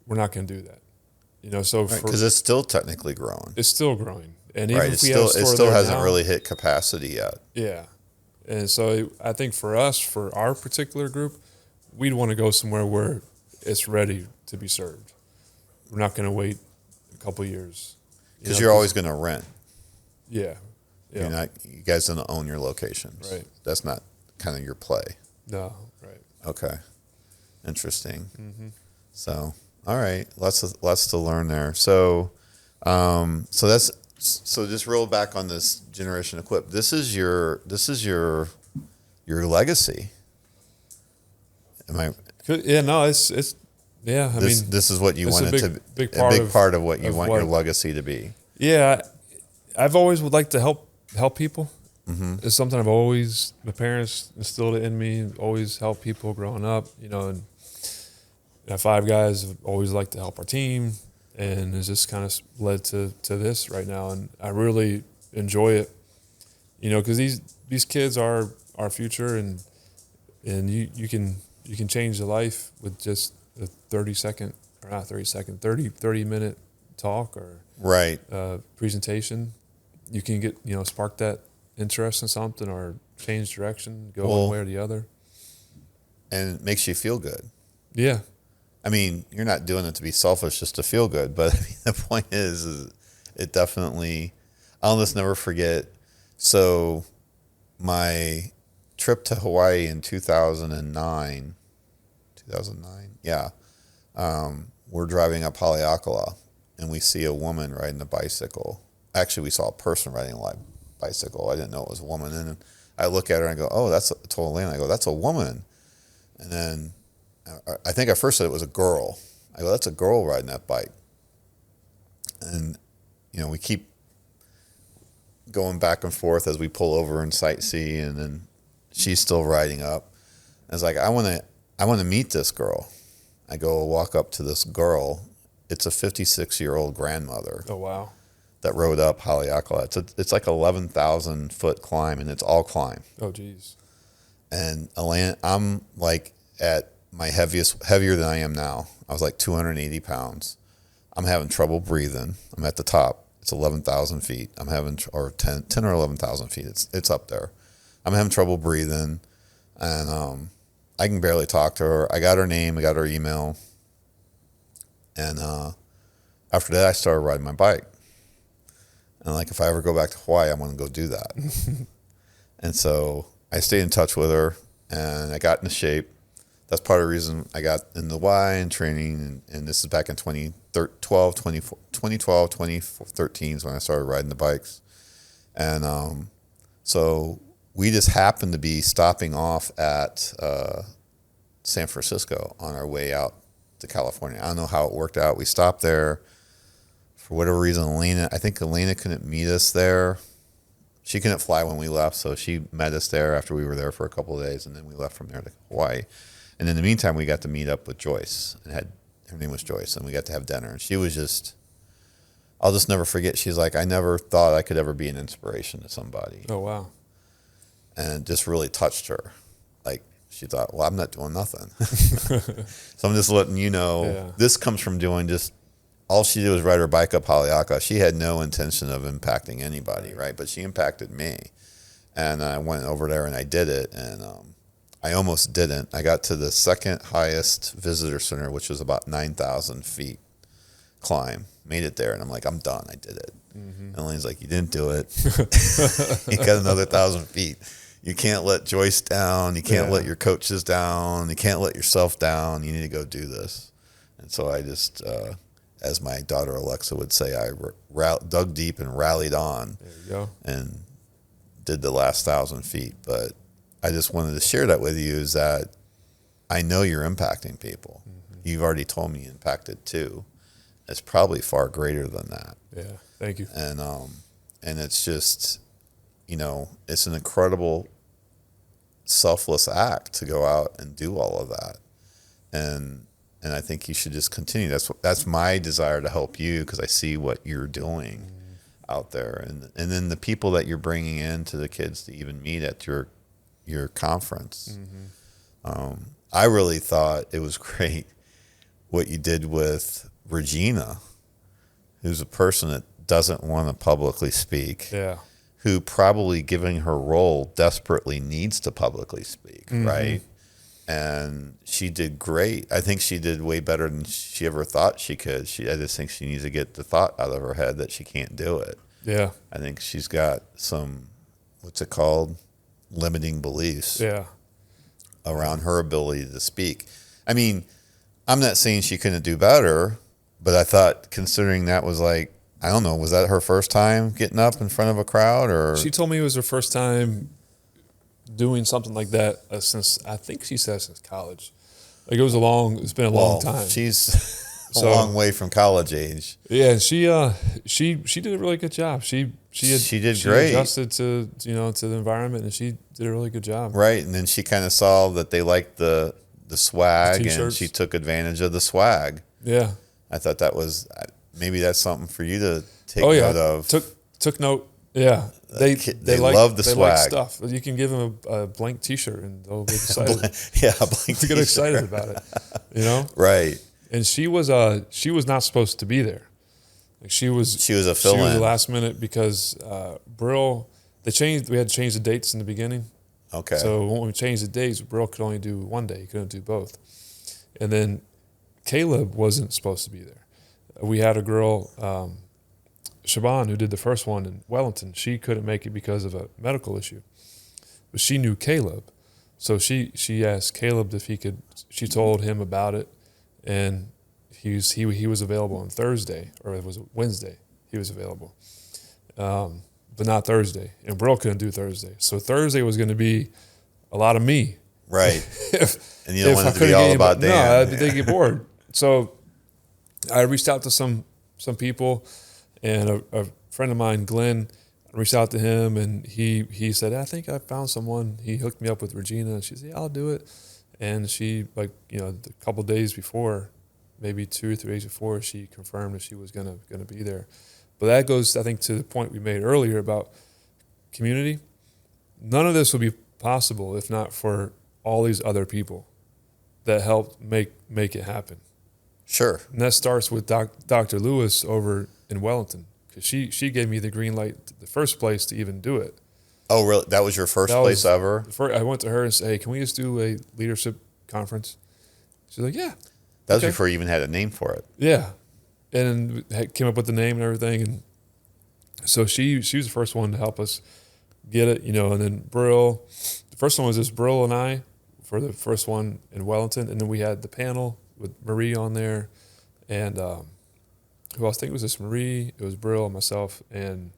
not going to do that. So Because it's still technically growing. it's still growing. And even Right. if we have a store It still there hasn't now, really hit capacity yet. yeah. And so I think for us, for our particular group, we'd want to go somewhere where it's ready to be served. We're not going to wait a couple of years. Because you're always going to rent. Yeah. Yeah. You guys don't own your locations. Right. That's not kind of your play. No, right. Okay. Interesting. Mm-hmm. So, all right, lots to learn there. So, so just roll back on this generation equip. This is your legacy. Am I? Yeah, no, it's yeah. I mean, this is what you it's wanted a big part of what you want your legacy to be. Yeah, I've always would like to help people. Mm-hmm. It's something my parents instilled it in me. Always help people growing up, and at Five Guys, I've always liked to help our team, and it's just kind of led to this right now, and I really enjoy it, because these kids are our future, and you can change the life with just a 30 minute talk or Right. presentation. You can get spark that interest in something or change direction, go one way or the other, and it makes you feel good. Yeah. I mean, you're not doing it to be selfish, just to feel good. But I mean, the point is it definitely. I'll just never forget. So, my trip to Hawaii in 2009, yeah, we're driving up Haleakala, and we see a woman riding a bicycle. Actually, we saw a person riding a bicycle. I didn't know it was a woman. And I look at her and I go, "Oh, that's a total land." I go, "That's a woman." And then I think I first said it was a girl. I go, "That's a girl riding that bike." And, we keep going back and forth as we pull over and sightsee, and then she's still riding up. I was like, I want to meet this girl. I go walk up to this girl. It's a 56-year-old grandmother. Oh, wow. That rode up Haleakala. It's like 11,000 foot climb, and it's all climb. Oh, geez. And I'm like at my heavier than I am now. I was like 280 pounds. I'm having trouble breathing. I'm at the top. It's 11,000 feet. I'm having, or 10 or 11,000 feet. It's up there. I'm having trouble breathing, and I can barely talk to her. I got her name. I got her email. And after that, I started riding my bike. And like, if I ever go back to Hawaii, I want to go do that. And so I stayed in touch with her, and I got into shape. That's part of the reason I got in the Y and training. And this is back in 2013 is when I started riding the bikes. And so we just happened to be stopping off at San Francisco on our way out to California. I don't know how it worked out. We stopped there. For whatever reason, I think Elena couldn't meet us there. She couldn't fly when we left, so she met us there after we were there for a couple of days, and then we left from there to Hawaii. And in the meantime, we got to meet up with Joyce, and her name was Joyce, and we got to have dinner. And she was just, I'll just never forget. She's like, I never thought I could ever be an inspiration to somebody. Oh, wow. And it just really touched her. Like, she thought, well, I'm not doing nothing. So I'm just letting you know, This comes from doing just, all she did was ride her bike up Haleakala. She had no intention of impacting anybody, right? But she impacted me. And I went over there and I did it. And I almost didn't. I got to the second highest visitor center, which was about 9,000 feet climb. Made it there. And I'm like, I'm done. I did it. Mm-hmm. And Elaine's like, you didn't do it. You got another 1,000 feet. You can't let Joyce down. You can't let your coaches down. You can't let yourself down. You need to go do this. And so I just, as my daughter Alexa would say, I dug deep and rallied on. There you go. And did the last 1,000 feet. But I just wanted to share that with you, is that I know you're impacting people. Mm-hmm. You've already told me you impacted too. It's probably far greater than that. Yeah, thank you. And it's just, it's an incredible selfless act to go out and do all of that. And I think you should just continue. That's my desire to help you, because I see what you're doing out there, and then the people that you're bringing in to the kids to even meet at your conference. I really thought it was great what you did with Regina, who's a person that doesn't want to publicly speak. Yeah. Who probably, given her role, desperately needs to publicly speak, right? And she did great. I think she did way better than she ever thought she could. I just think she needs to get the thought out of her head that she can't do it. Yeah. I think she's got some, what's it called, limiting beliefs around her ability to speak. I mean, I'm not saying she couldn't do better, but I thought, considering that was like, I don't know, was that her first time getting up in front of a crowd? Or She told me it was her first time doing something like that since, I think she said since college. Like it's been a long time. She's a long way from college age. Yeah, and she did a really good job. She did great. Adjusted to the environment, and she did a really good job. Right, and then she kind of saw that they liked the swag, and she took advantage of the swag. Yeah, I thought that was, maybe that's something for you to take note of. Took note. Yeah, they love the swag. Like stuff. You can give them a blank T-shirt, and they'll get excited. A blank to get excited about it. Right. And she was not supposed to be there. Like she was a fill-in. She was the last minute because Brill, we had to change the dates in the beginning. Okay. So when we changed the dates, Brill could only do one day. He couldn't do both. And then Caleb wasn't supposed to be there. We had a girl, Shaban, who did the first one in Wellington. She couldn't make it because of a medical issue. But she knew Caleb. So she asked Caleb if he could, she told him about it. And he was available on Thursday, or it was Wednesday. He was available, but not Thursday. And Brill couldn't do Thursday, so Thursday was going to be a lot of me. Right. And you don't want it to be all about Dan. No, they get bored. So I reached out to some people, and a friend of mine, Glenn, reached out to him, and he said, I think I found someone. He hooked me up with Regina, and she said, yeah, I'll do it. And she, a couple of days before, maybe 2 or 3 days before, she confirmed that she was gonna be there. But that goes, I think, to the point we made earlier about community. None of this would be possible if not for all these other people that helped make it happen. Sure. And that starts with Dr. Lewis over in Wellington, because she gave me the green light, the first place to even do it. Oh, really? That was your first place ever? I went to her and said, hey, can we just do a leadership conference? She's like, yeah. That was before you even had a name for it. Yeah. And came up with the name and everything. And so she was the first one to help us get it, and then Brill. The first one was just Brill and I for the first one in Wellington. And then we had the panel with Marie on there. And who else? I think it was just Marie. It was Brill, myself, and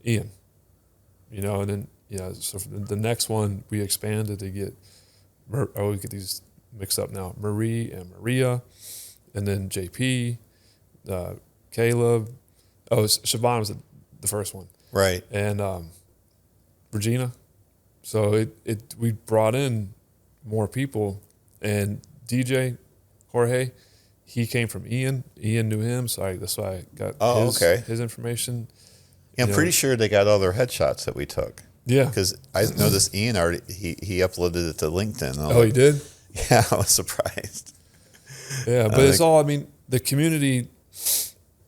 Ian. And then, so the next one we expanded to get, I always get these mixed up now, Marie and Maria, and then JP, Caleb. Oh, Siobhan was the first one. Right. And Regina. So we brought in more people, and DJ, Jorge, he came from Ian. Ian knew him, so that's why I got his information. Yeah, I'm pretty sure they got all their headshots that we took. Yeah. Because I noticed Ian already, he uploaded it to LinkedIn. Oh, he did? Yeah, I was surprised. Yeah, but it's all, the community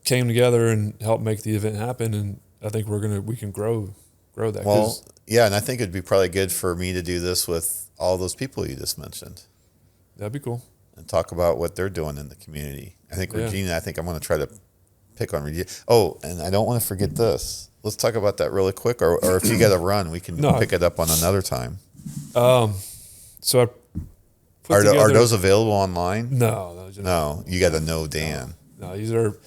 came together and helped make the event happen, and I think we can grow that. Well, yeah, and I think it'd be probably good for me to do this with all those people you just mentioned. That'd be cool. And talk about what they're doing in the community. I think Regina, I'm going to try to pick on Regina. Oh, and I don't want to forget this. Let's talk about that really quick, or if you got to run, we can pick it up on another time. So are those available online? No, you got to know Dan. No, these are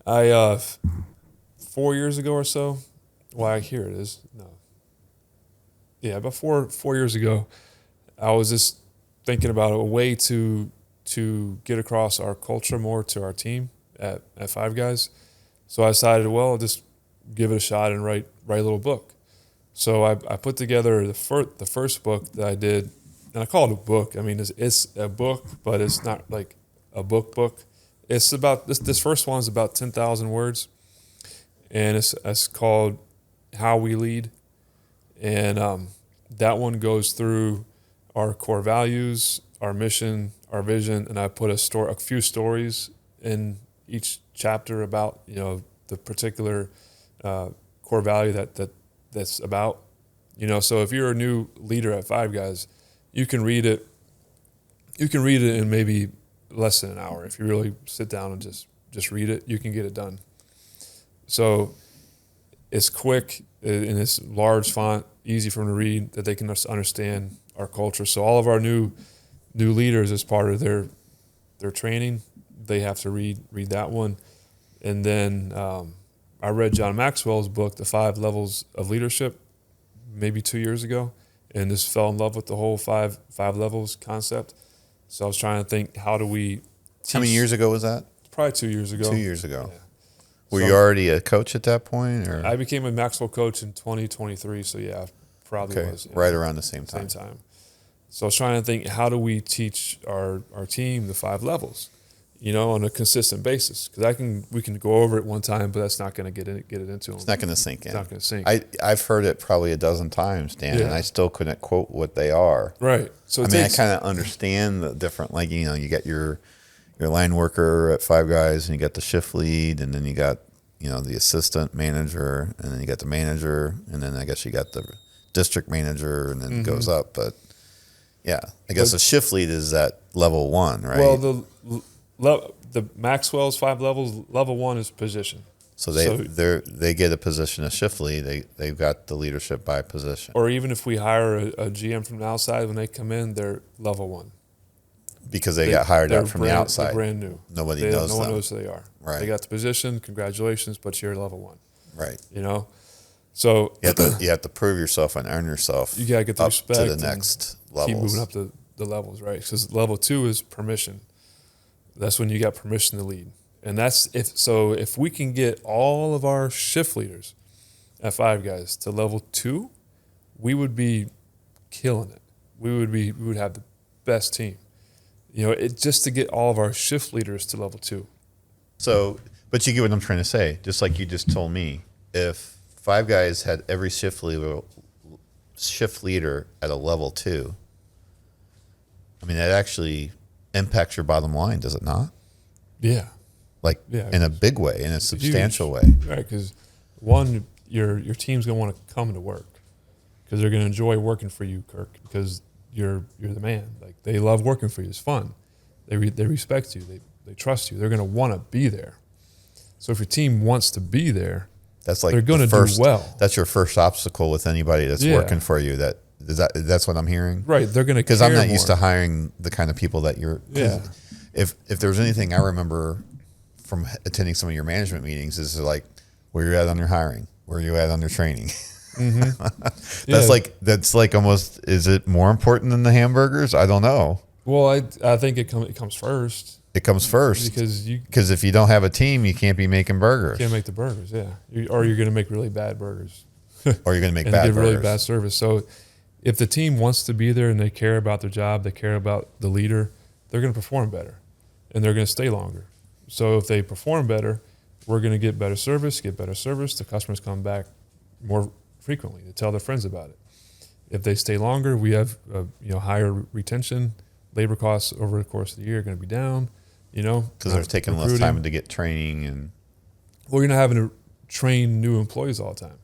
4 years ago or so. Why, here it is. No. Yeah, about four years ago, I was just thinking about a way to get across our culture more to our team at Five Guys. So I decided, I'll just give it a shot and write a little book. So I put together the first book that I did, and I call it a book. I mean, it's a book, but it's not like a book. It's about this first one is about 10,000 words, and it's called How We Lead, and that one goes through our core values, our mission, our vision, and I put a few stories in each chapter about the particular core value that's about. So if you're a new leader at Five Guys, you can read it. You can read it in maybe less than an hour. If you really sit down and just read it, you can get it done. So it's quick in this large font, easy for them to read, that they can understand our culture. So all of our new leaders, as part of their training, they have to read that one. And then I read John Maxwell's book, The 5 Levels of Leadership, maybe 2 years ago, and just fell in love with the whole five levels concept. So I was trying to think, how do we teach? How many years ago was that? Probably 2 years ago. 2 years ago. Yeah. Were you already a coach at that point? Or? I became a Maxwell coach in 2023, so yeah, probably was. Right around the same time. So I was trying to think, how do we teach our team the 5 levels, on a consistent basis? Because we can go over it one time, but that's not going to get it into them. It's not going to sink in. It's not going to sink. I've heard it probably a dozen times, Dan, and I still couldn't quote what they are. Right. So I kind of understand the different, you get your line worker at Five Guys, and you got the shift lead, and then you got the assistant manager, and then you got the manager, and then I guess you got the district manager, and then it goes up. But yeah, I guess the shift lead is at level 1, right? Well, the Maxwell's 5 levels, level 1 is position. So they get a position as shift lead. They've got the leadership by position. Or even if we hire a GM from the outside, when they come in, they're level 1. Because they got hired out from the outside. They're brand new. No one knows who they are. Right. They got the position. Congratulations, but you're level 1. Right. So you have to prove yourself and earn yourself. You gotta get the respect to the next levels. Keep moving up the levels, right? Because level 2 is permission. That's when you got permission to lead, and if we can get all of our shift leaders at Five Guys to level 2, we would be killing it. We would have the best team. Just to get all of our shift leaders to level 2. So, but you get what I'm trying to say. Just like you just told me, if Five Guys had every shift leader at a level 2, I mean, that actually impacts your bottom line, does it not? Yeah. In a big way, in a substantial way. Right, because one, your team's going to want to come to work because they're going to enjoy working for you, Kirk, because you're the man. Like, they love working for you. It's fun. They respect you. They trust you. They're going to want to be there. So if your team wants to be there, that's like they're going to do well. That's your first obstacle with anybody that's working for you. That's what I'm hearing. Right. They're going to, because I'm not used to hiring the kind of people that you're. Yeah. If there's anything I remember from attending some of your management meetings, is like, where you're at on your hiring, where you at on your training. Mm-hmm. That's like almost. Is it more important than the hamburgers? I don't know. Well, I think it comes first. It comes first because if you don't have a team, you can't be making burgers. You can't make the burgers, yeah. Or you're going to make really bad burgers. Or you're going to make and bad give burgers. really bad service. So if the team wants to be there and they care about their job, they care about the leader, they're going to perform better and they're going to stay longer. So if they perform better, we're going to get better service. The customers come back more frequently to tell their friends about it. If they stay longer, we have higher retention. Labor costs over the course of the year are going to be down. Because they're taking less time to get training and. Well, you're not having to train new employees all the time.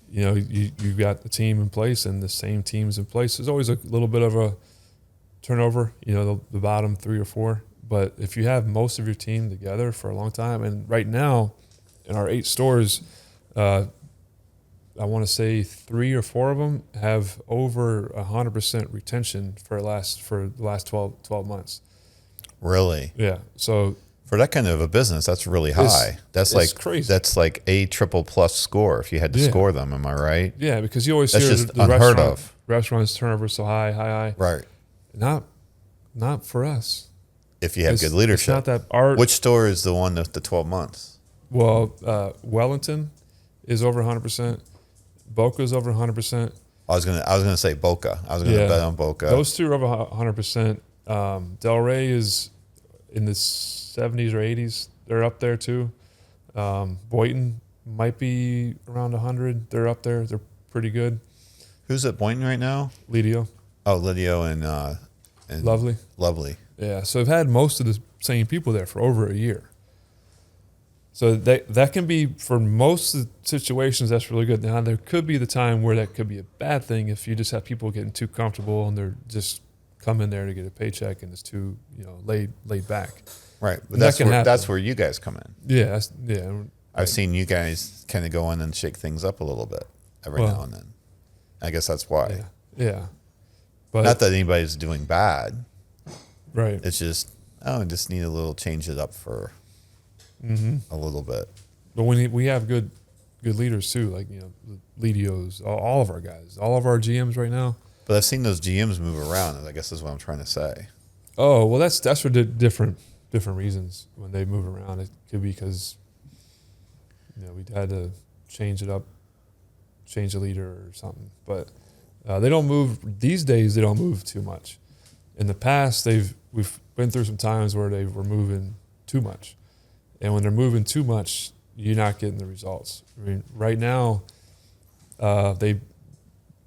You've got the team in place and the same team's in place. There's always a little bit of a turnover, the bottom 3 or 4. But if you have most of your team together for a long time, and right now in our 8 stores, I want to say 3 or 4 of them have over 100% retention for the last 12 months. Really? Yeah. So for that kind of a business, that's really high. That's like crazy. That's like a triple plus score if you had to score them. Am I right? Yeah, because you always that's hear just the unheard of. Restaurants turnover so high. Right. Not for us. If you have good leadership. It's not that art. Which store is the one with the 12 months? Well, Wellington is over 100%. Boca's over 100%. I was gonna say Boca. I was gonna bet on Boca. Those two are over 100%. Del Rey is in the 70s or 80s. They're up there too. Boynton might be around 100. They're up there. They're pretty good. Who's at Boynton right now? Lidio. Oh, Lidio and Lovely. Lovely. Yeah, so I've had most of the same people there for over a year. So that can be, for most of the situations, that's really good. Now, there could be the time where that could be a bad thing if you just have people getting too comfortable and they're just coming there to get a paycheck and it's too, laid back. Right, but That can happen. that's where you guys come in. Yeah, I've seen you guys kind of go in and shake things up a little bit every now and then. I guess that's why. Yeah. But not that anybody's doing bad. Right. It's just, I just need a little change it up for a little bit. But we have good leaders too, like Lidios, all of our guys, all of our GMs right now. But I've seen those GMs move around, I guess is what I'm trying to say. Oh, well, that's for different reasons when they move around. It could be because we had to change it up, change the leader or something. But they don't move these days. They don't move too much. In the past, we've been through some times where they were moving too much, and when they're moving too much, you're not getting the results. I mean, right now, they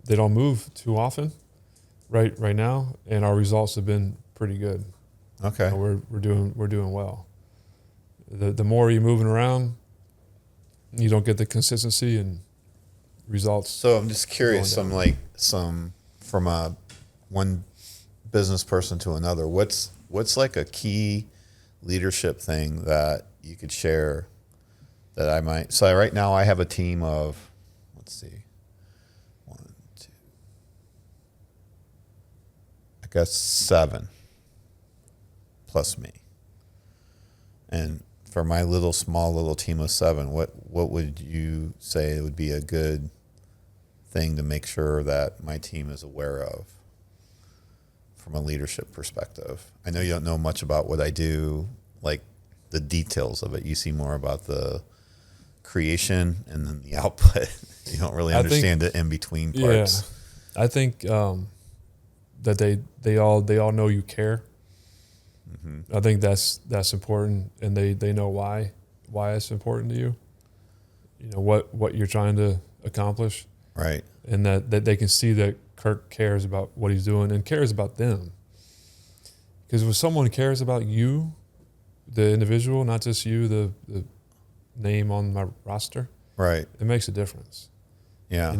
don't move too often. Right now, and our results have been pretty good. Okay, we're doing well. The more you're moving around, you don't get the consistency and results. So I'm just curious, from one business person to another, what's like a key leadership thing that you could share that I might. So right now I have a team of, let's see, 1, 2, I guess 7 plus me. And for my small little team of 7, what would you say would be a good thing to make sure that my team is aware of from a leadership perspective? I know you don't know much about what I do, like the details of it. You see more about the creation and then the output. You don't really understand the in-between parts. Yeah, I think that they all know you care. I think that's important, and they know why it's important to you. What you're trying to accomplish, right? And that they can see that Kirk cares about what he's doing and cares about them. Because when someone cares about you, the individual, not just you, the name on my roster, right? It makes a difference. Yeah.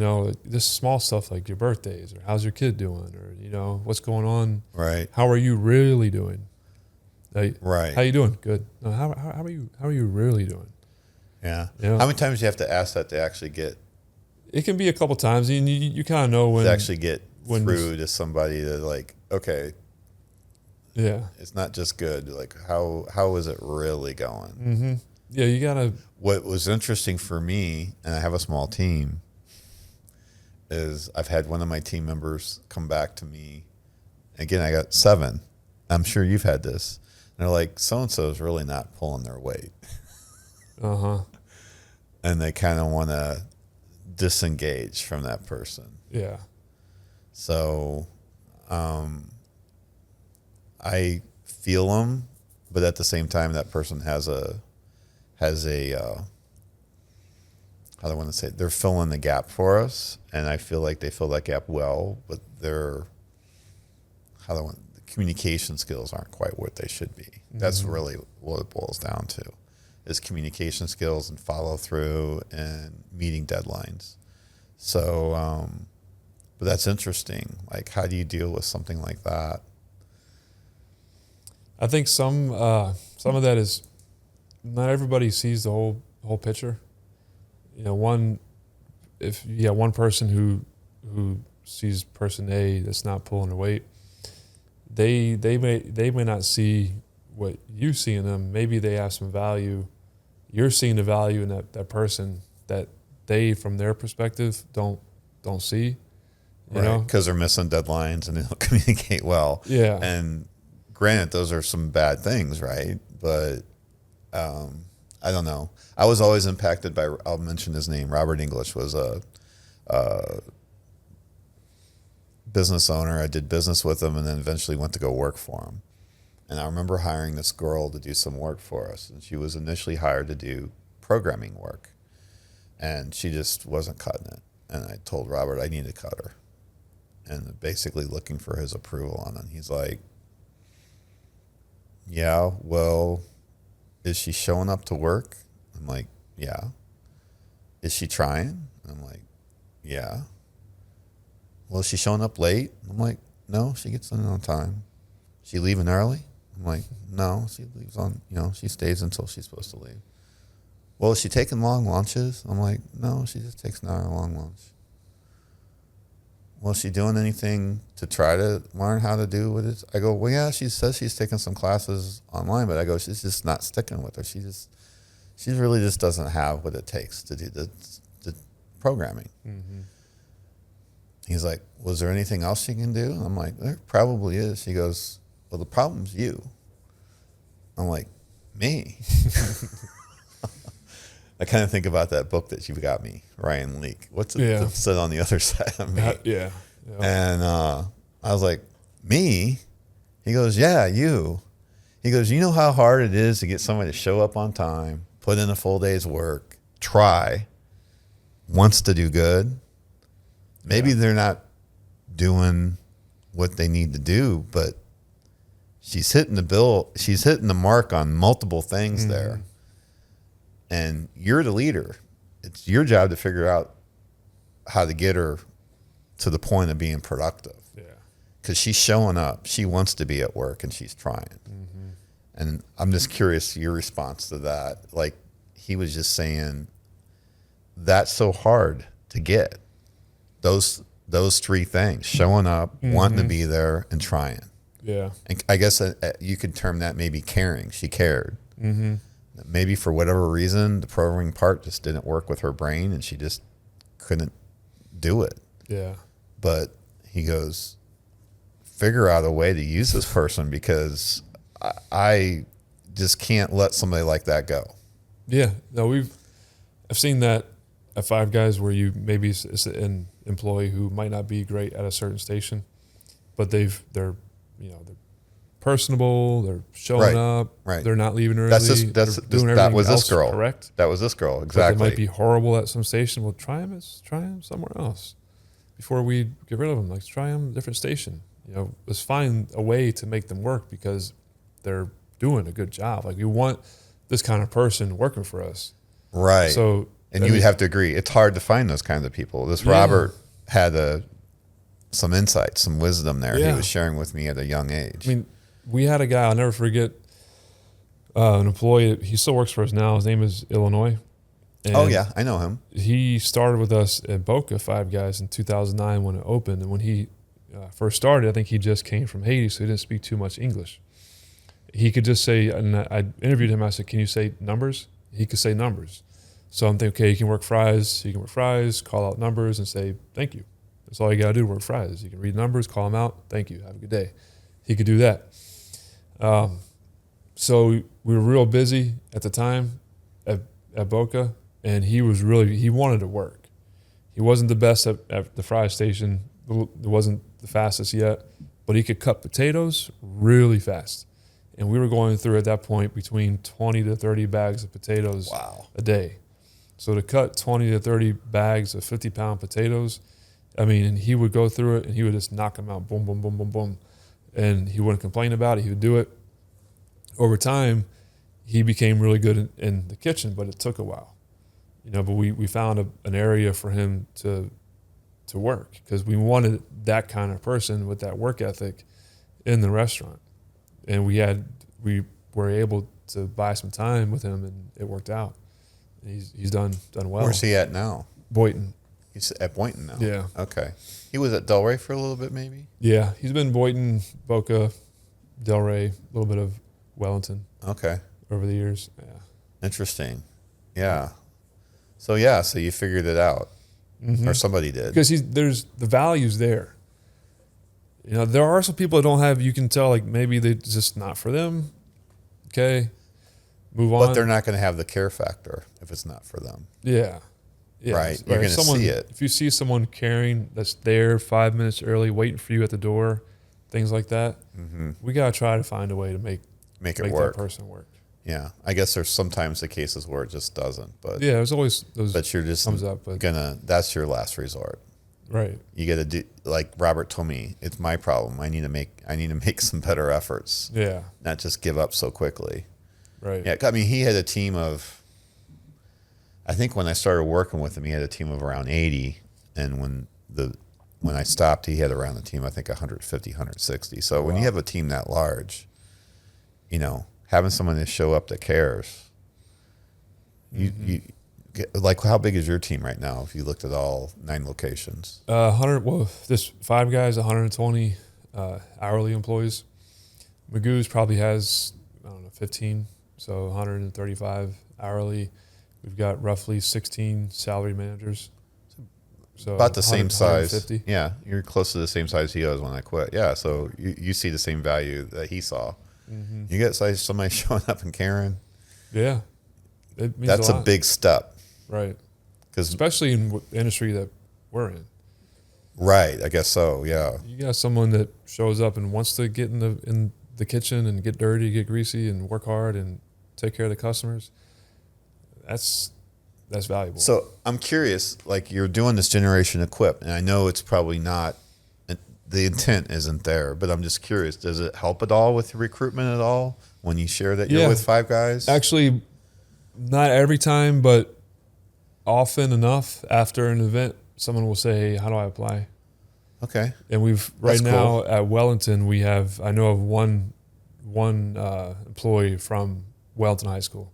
Just small stuff like your birthdays or how's your kid doing or what's going on. Right. How are you really doing? Right. How you doing? Good. No, how are you really doing? Yeah. How many times do you have to ask that to actually get? It can be a couple times, and you kind of know when to actually get through to somebody to like, okay. Yeah. It's not just good. Like how is it really going? Mm-hmm. Yeah, you gotta. What was interesting for me, and I have a small team, is I've had one of my team members come back to me. Again, I got 7. I'm sure you've had this. And they're like, so-and-so is really not pulling their weight. Uh-huh. And they kind of want to disengage from that person. Yeah. So I feel them, but at the same time, that person has a how do I want to say it? They're filling the gap for us, and I feel like they fill that gap well, but the communication skills aren't quite what they should be. Mm-hmm. That's really what it boils down to, is communication skills and follow through and meeting deadlines. So, but that's interesting. Like, how do you deal with something like that? I think some of that is not everybody sees the whole picture. One person who sees person A that's not pulling the weight, they may not see what you see in them. Maybe they have some value. You're seeing the value in that person that they, from their perspective, don't see. Right, because they're missing deadlines and they don't communicate well. Yeah. And granted, those are some bad things, right? But I don't know. I was always impacted by, I'll mention his name, Robert English was a business owner. I did business with him and then eventually went to go work for him. And I remember hiring this girl to do some work for us. And she was initially hired to do programming work. And she just wasn't cutting it. And I told Robert I need to cut her. And basically looking for his approval on it. He's like, yeah, well, is she showing up to work? I'm like, yeah. Is she trying? I'm like, yeah. Well, is she showing up late? I'm like, no, she gets in on time. She leaving early? I'm like, no, she leaves on, she stays until she's supposed to leave. Well, is she taking long lunches? I'm like, no, she just takes an hour-long lunch. Well, is she doing anything to try to learn how to do what it? I go, well, yeah, she says she's taking some classes online, but I go, she's just not sticking with her. She really just doesn't have what it takes to do the programming. Mm-hmm. He's like, was there anything else she can do? I'm like, there probably is. She goes, well, the problem's you. I'm like, me? I kind of think about that book that you got me, Ryan Leake. What's it that sit on the other side of me? Yeah. And I was like, me? He goes, yeah, you. He goes, you know how hard it is to get somebody to show up on time, put in a full day's work, try, wants to do good. Maybe they're not doing what they need to do, but she's hitting the mark on multiple things there. And you're the leader. It's your job to figure out how to get her to the point of being productive. Yeah. Because she's showing up. She wants to be at work and she's trying. Mm-hmm. And I'm just curious your response to that. Like he was just saying, that's so hard to get. Those three things: showing up, wanting to be there, and trying. Yeah. And I guess you could term that maybe caring. She cared. Mm-hmm. Maybe for whatever reason, the programming part just didn't work with her brain, and she just couldn't do it. Yeah. But he goes, figure out a way to use this person because I just can't let somebody like that go. Yeah. No, I've seen that at Five Guys where you maybe it's an employee who might not be great at a certain station, but they're personable, they're showing up, they're not leaving early. That was this girl. Correct. That was this girl. Exactly. But they might be horrible at some station. Well, try them somewhere else before we get rid of them. Like try them a different station. Let's find a way to make them work because they're doing a good job. Like we want this kind of person working for us. Right. So. And you would have to agree, it's hard to find those kinds of people. This Robert had some insight, some wisdom there he was sharing with me at a young age. I mean, we had a guy, I'll never forget, an employee, he still works for us now. His name is Illinois. And oh, yeah, I know him. He started with us at Boca Five Guys in 2009 when it opened. And when he first started, I think he just came from Haiti, so he didn't speak too much English. He could just say, and I interviewed him, I said, can you say numbers? He could say numbers. So I'm thinking, okay, you can work fries, call out numbers and say, thank you. That's all you got to do, work fries. You can read numbers, call them out, thank you, have a good day. He could do that. So we were real busy at the time at Boca, and he wanted to work. He wasn't the best at the fry station. It wasn't the fastest yet, but he could cut potatoes really fast. And we were going through at that point between 20 to 30 bags of potatoes a day. So to cut 20 to 30 bags of 50-pound potatoes, I mean, and he would go through it and he would just knock them out, boom, boom, boom, boom, boom. And he wouldn't complain about it. He would do it. Over time, he became really good in the kitchen, but it took a while. But we found an area for him to work because we wanted that kind of person with that work ethic in the restaurant. And we were able to buy some time with him, and it worked out. He's done well. Where's he at now? Boynton. He's at Boynton now. Yeah. Okay. He was at Delray for a little bit, maybe. Yeah, he's been Boynton, Boca, Delray, a little bit of Wellington. Okay. Over the years. Yeah. Interesting. Yeah. So you figured it out, or somebody did. Because there's the values there. There are some people that don't have. You can tell, like maybe it's just not for them. Okay. Move on. But they're not going to have the care factor if it's not for them. Yeah. Yeah, right? You're going to see it. If you see someone carrying that's there 5 minutes early, waiting for you at the door, things like that, we gotta try to find a way to make Make it that work. person work. Yeah, I guess there's sometimes the cases where it just doesn't, but Yeah, there's always those. but you're just comes up, but that's your last resort. right. You got to do, like Robert told me, it's my problem. I need to make some better efforts, Yeah, not just give up so quickly. right. Yeah, I mean, he had a team of, I think when I started working with him, he had a team of around 80, and when I stopped, he had around the team, I think 150, 160. So when you have a team that large, having someone to show up that cares, like, how big is your team right now? If you looked at all 9 locations, 100. Well, this 5 guys, 120 hourly employees. Magoo's probably has 15, so 135 hourly. We've got roughly 16 salary managers. So about the same size. 150. Yeah, you're close to the same size he was when I quit. Yeah, so you see the same value that he saw. You get somebody showing up and caring. Yeah, it means That's a a lot. big step. Right. 'Cause Especially in the industry that we're in. right, I guess so. Yeah, You got someone that shows up and wants to get in the kitchen and get dirty, get greasy, and work hard and take care of the customers. That's valuable. So I'm curious, like, you're doing this generation equip, and I know it's probably not, the intent isn't there, but I'm just curious, does it help at all with your recruitment at all when you share that you're Yeah. with 5 guys? Actually, not every time, but often enough after an event, someone will say, "Hey, how do I apply?" Okay. And we've That's right now at Wellington, I know of one employee from Wellington High School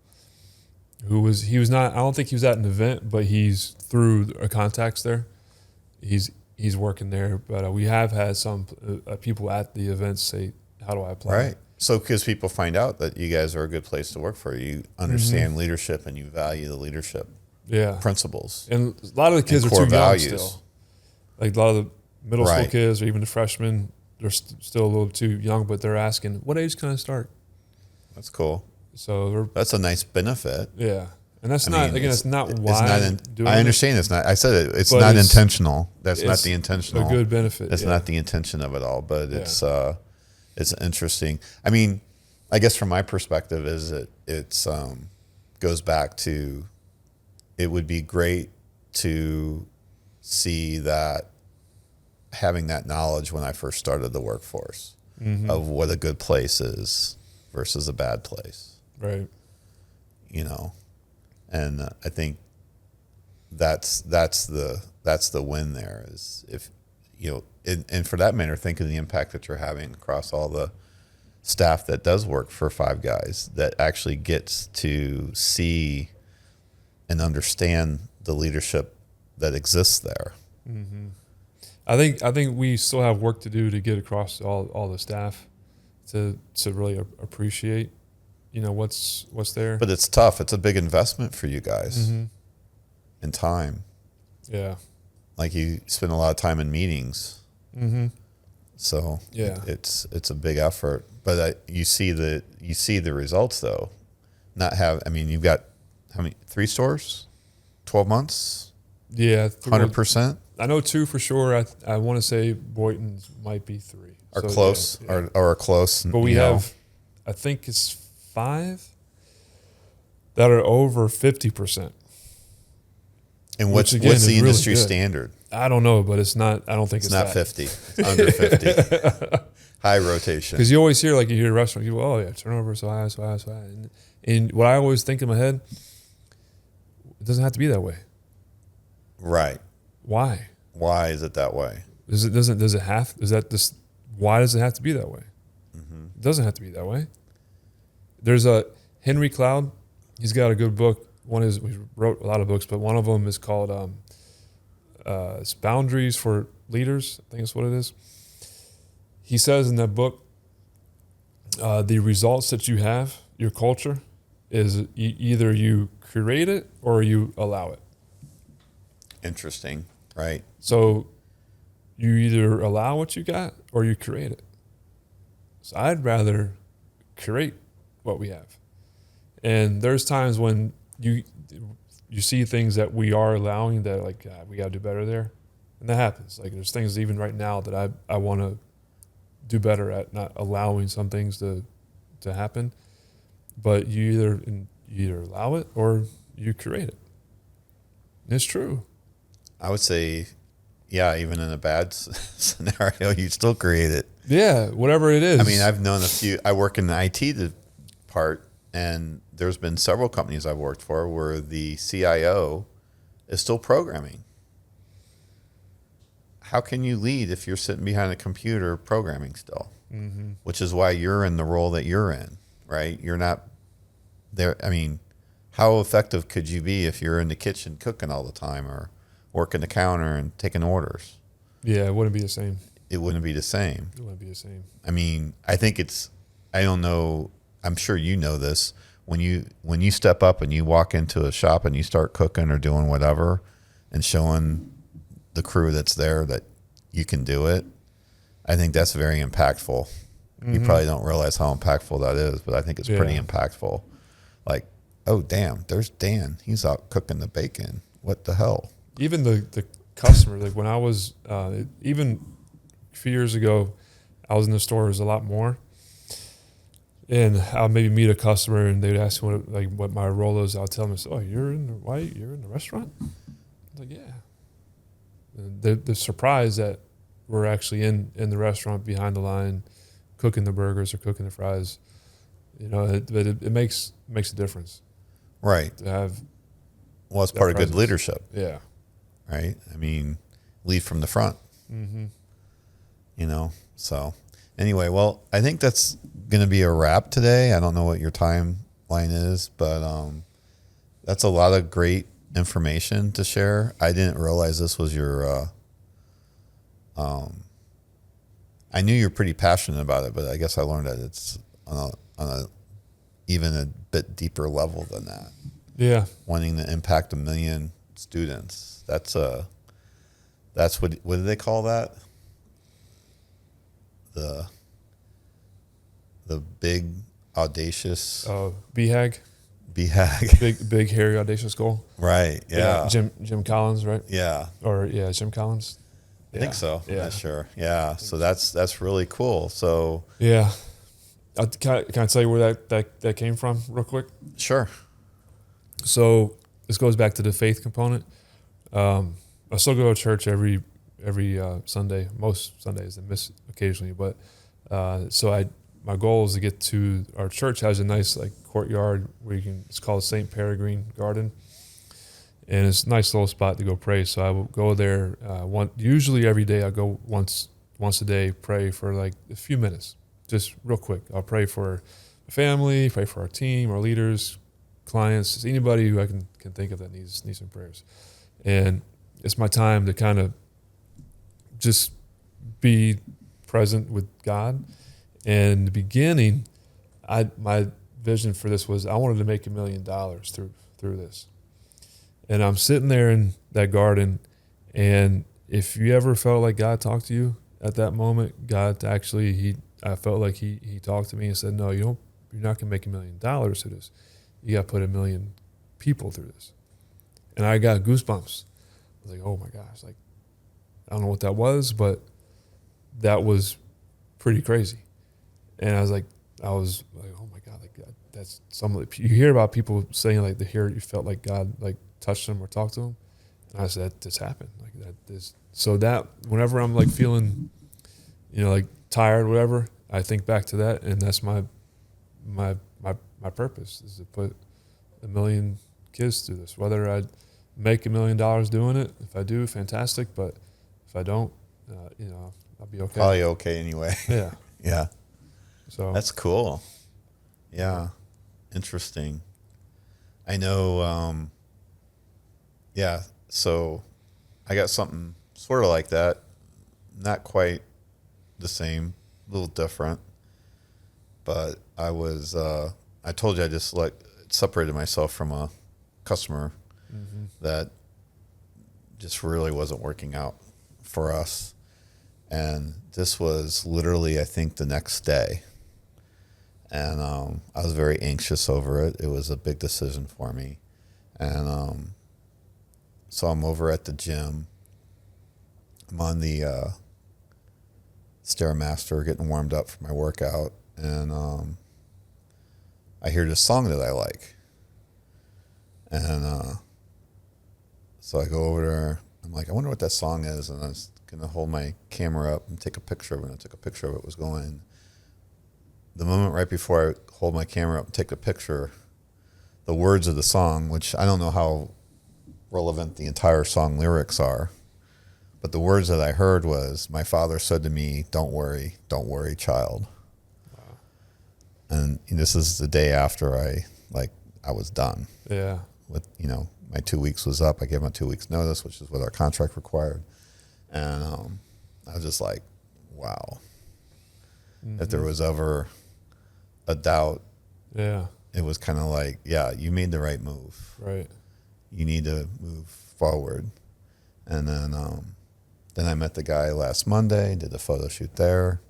he was not, I don't think he was at an event, but he's through contacts there. He's working there, but we have had some people at the events say, "How do I apply?" Right. So because people find out that you guys are a good place to work for, you understand leadership and you value the leadership Yeah. principles. And a lot of the kids are core too values. young still. Like a lot of the middle school Right. kids or even the freshmen, they're still a little too young, but they're asking, "What age can I start?" That's cool. So they're, That's a nice benefit. yeah. And that's I not, mean, again, it's not it's why not I'm doing I it, understand it's not. I said it. It's But not it's- intentional. That's not it's the intentional. a good benefit. That's yeah. not the intention of it all. But it's interesting. I mean, I guess from my perspective, is it's goes back to, it would be great to see that, having that knowledge when I first started the workforce of what a good place is versus a bad place. Right. And I think that's the win there, is if and for that matter, think of the impact that you're having across all the staff that does work for 5 guys, that actually gets to see and understand the leadership that exists there. I think we still have work to do to get across all the staff to really appreciate, what's there. But it's tough. It's a big investment for you guys in time. Yeah. Like, you spend a lot of time in meetings. So Yeah. it's a big effort, but you see the results though. You've got how many? 3 stores, 12 months, Yeah. 100% I know 2 for sure. I want to say Boynton's might be 3. are So, close, yeah. or are close. But we have, I think it's 5 that are over 50%. And what's again, the is really industry good. standard? I don't know, but it's not. I don't think It's it's not that. 50. It's under 50. High rotation. Because you always hear, like, you hear restaurant people, "Oh yeah, turnover so high, so high, so high." And what I always think in my head, it doesn't have to be that way. Right. Why? Why is it that way? Does it have? Is that this? Why does it have to be that way? It doesn't have to be that way. There's a Henry Cloud. He's got a good book. We wrote a lot of books, but one of them is called it's Boundaries for Leaders. I think that's what it is. He says in that book, the results that you have, your culture, is either you create it or you allow it. Interesting. Right. So you either allow what you got or you create it. So I'd rather create what we have. And there's times when you see things that we are allowing that like we got to do better there, and that happens. Like there's things even right now that I want to do better at not allowing some things to happen, but you either allow it or you create it. And it's true. I would say, yeah, even in a bad scenario, you still create it. Yeah, whatever it is. I mean, I've known a few. I work in the IT part, and there's been several companies I've worked for where the CIO is still programming. How can you lead if you're sitting behind a computer programming still? Mm-hmm. Which is why you're in the role that you're in, right? You're not there. I mean, how effective could you be if you're in the kitchen cooking all the time or working the counter and taking orders? Yeah, it wouldn't be the same. It wouldn't be the same. It wouldn't be the same. I mean, I think I don't know, I'm sure you know this. When you step up and you walk into a shop and you start cooking or doing whatever and showing the crew that's there that you can do it, I think that's very impactful. Mm-hmm. You probably don't realize how impactful that is, but I think it's pretty impactful. Like, oh, damn, there's Dan. He's out cooking the bacon. What the hell? Even the customer, like when I was, even a few years ago, I was in the store, it was a lot more. And I'll maybe meet a customer and they'd ask me what my role is. I'll tell them, oh, you're in the restaurant? I'm like, yeah. And they're surprised that we're actually in the restaurant behind the line, cooking the burgers or cooking the fries. You know, it makes a difference. Right. To have. Well, it's part of good leadership. Yeah. Right. I mean, lead from the front. Mm-hmm. You know, so anyway, well, I think that's going to be a wrap today. I don't know what your timeline is, but that's a lot of great information to share. I didn't realize this was your I knew you're pretty passionate about it, but I guess I learned that it's on a even a bit deeper level than that. Yeah. Wanting to impact 1 million students. That's what do they call that? The big audacious BHAG. BHAG. big hairy audacious goal. Right. Yeah. Jim Collins, right? Yeah. Jim Collins. I think so. Yeah. I'm not sure. Yeah. So that's really cool. So yeah. Can I tell you where that came from real quick? Sure. So this goes back to the faith component. I still go to church every Sunday. Most Sundays, I miss occasionally, but my goal is to get to our church has a nice courtyard where it's called St. Peregrine Garden, and it's a nice little spot to go pray. So I will go there usually every day. I go once a day, pray for a few minutes, just real quick. I'll pray for the family, pray for our team, our leaders, clients, just anybody who I can think of that needs some prayers. And it's my time to kind of just be present with God. And in the beginning, my vision for this was I wanted to make $1 million through this. And I'm sitting there in that garden, and if you ever felt like God talked to you at that moment, God actually I felt like he talked to me and said, no, you're not gonna make $1 million through this. You got to put 1 million people through this. And I got goosebumps. I was like, oh my gosh, I don't know what that was, but that was pretty crazy. And I was like, oh my God, that's you hear about people saying you felt like God touched them or talked to them. And I said, this happened. So that whenever I'm feeling, tired or whatever, I think back to that, and that's my purpose is to put 1 million kids through this. Whether I make $1 million doing it, if I do, fantastic. But if I don't, I'll be okay. Probably okay anyway. Yeah. Yeah. So that's cool. Yeah. Interesting. I know. Yeah. So I got something sort of like that. Not quite the same, a little different. But I was, I told you I just separated myself from a customer that just really wasn't working out for us. And this was literally, I think, the next day. And I was very anxious over it. It was a big decision for me. And so I'm over at the gym. I'm on the Stairmaster getting warmed up for my workout, and I hear this song that I like. And so I go over there. I'm like, I wonder what that song is. And I was going to hold my camera up and take a picture of it. And I took a picture of it. Was going. The moment right before I hold my camera up and take a picture, the words of the song, which I don't know how relevant the entire song lyrics are, but the words that I heard was, my father said to me, don't worry, child. Wow. And this is the day after I was done. Yeah. With, my 2 weeks was up. I gave my 2 weeks notice, which is what our contract required. And I was just like, wow. Mm-hmm. If there was ever a doubt, it was kind of like, yeah, you made the right move. Right. You need to move forward. And then I met the guy last Monday, did the photo shoot there,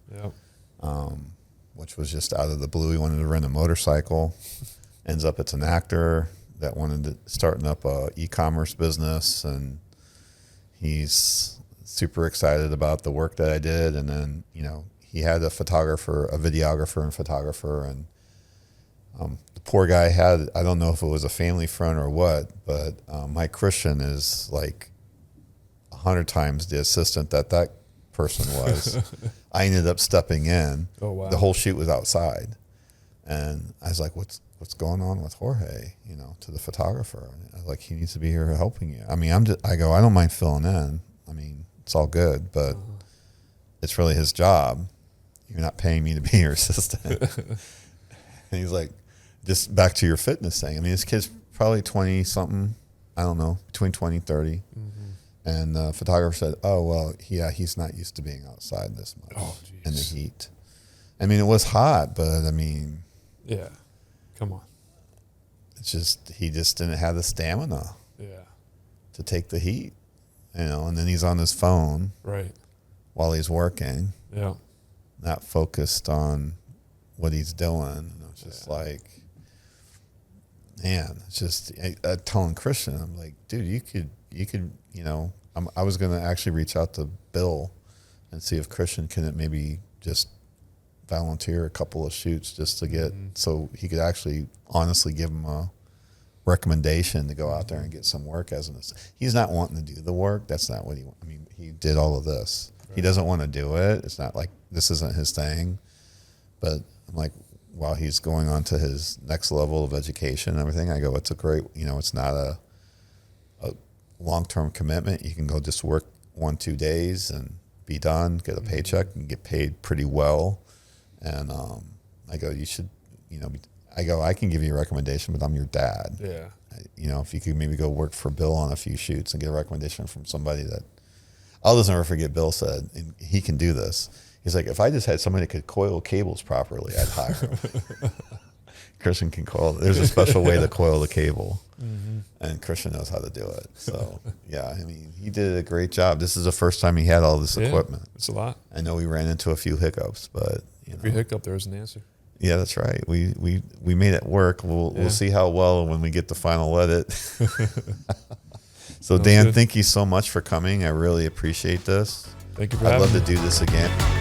which was just out of the blue. He wanted to rent a motorcycle. Ends up it's an actor that wanted to starting up a e-commerce business, and he's super excited about the work that I did. And then, he had a videographer and photographer, and the poor guy had, I don't know if it was a family friend or what, but Mike Christian is like 100 times the assistant that person was. I ended up stepping in. Oh, wow. The whole shoot was outside. And I was like, what's going on with Jorge, to the photographer? And I was like, he needs to be here helping you. I mean, I don't mind filling in. I mean, it's all good, but it's really his job. You're not paying me to be your assistant. And he's like, just back to your fitness thing. I mean, this kid's probably 20 something, I don't know, between 20 and 30. Mm-hmm. And the photographer said, oh, well, yeah, he's not used to being outside this much in the heat. I mean, it was hot, but I mean. Yeah. Come on. It's just, he just didn't have the stamina to take the heat, and then he's on his phone while he's working. Yeah. Not focused on what he's doing. And it's just like, man, it's just, I telling Christian, I'm like, dude, you could, I was going to actually reach out to Bill and see if Christian can maybe just volunteer a couple of shoots just to get, so he could actually honestly give him a recommendation to go out there and get some work he's not wanting to do the work. That's not what he did all of this. Right. He doesn't want to do it. It's not like this isn't his thing, but I'm like, while he's going on to his next level of education and everything, I go, it's a great, it's not a long-term commitment. You can go just work 1-2 days and be done, get a paycheck and get paid pretty well. And I go, you should, I can give you a recommendation, but I'm your dad. Yeah. If you could maybe go work for Bill on a few shoots and get a recommendation from somebody that, I'll just never forget Bill said, and he can do this. He's like, if I just had somebody that could coil cables properly, I'd hire him. Christian can coil. There's a special way to coil the cable. Mm-hmm. And Christian knows how to do it. So, yeah, he did a great job. This is the first time he had all this equipment. It's a lot. I know we ran into a few hiccups, but every hiccup there's an answer. Yeah, that's right. We made it work. We'll see how well when we get the final edit. So Dan, thank you so much for coming. I really appreciate this. Thank you for having me. I'd love to do this again.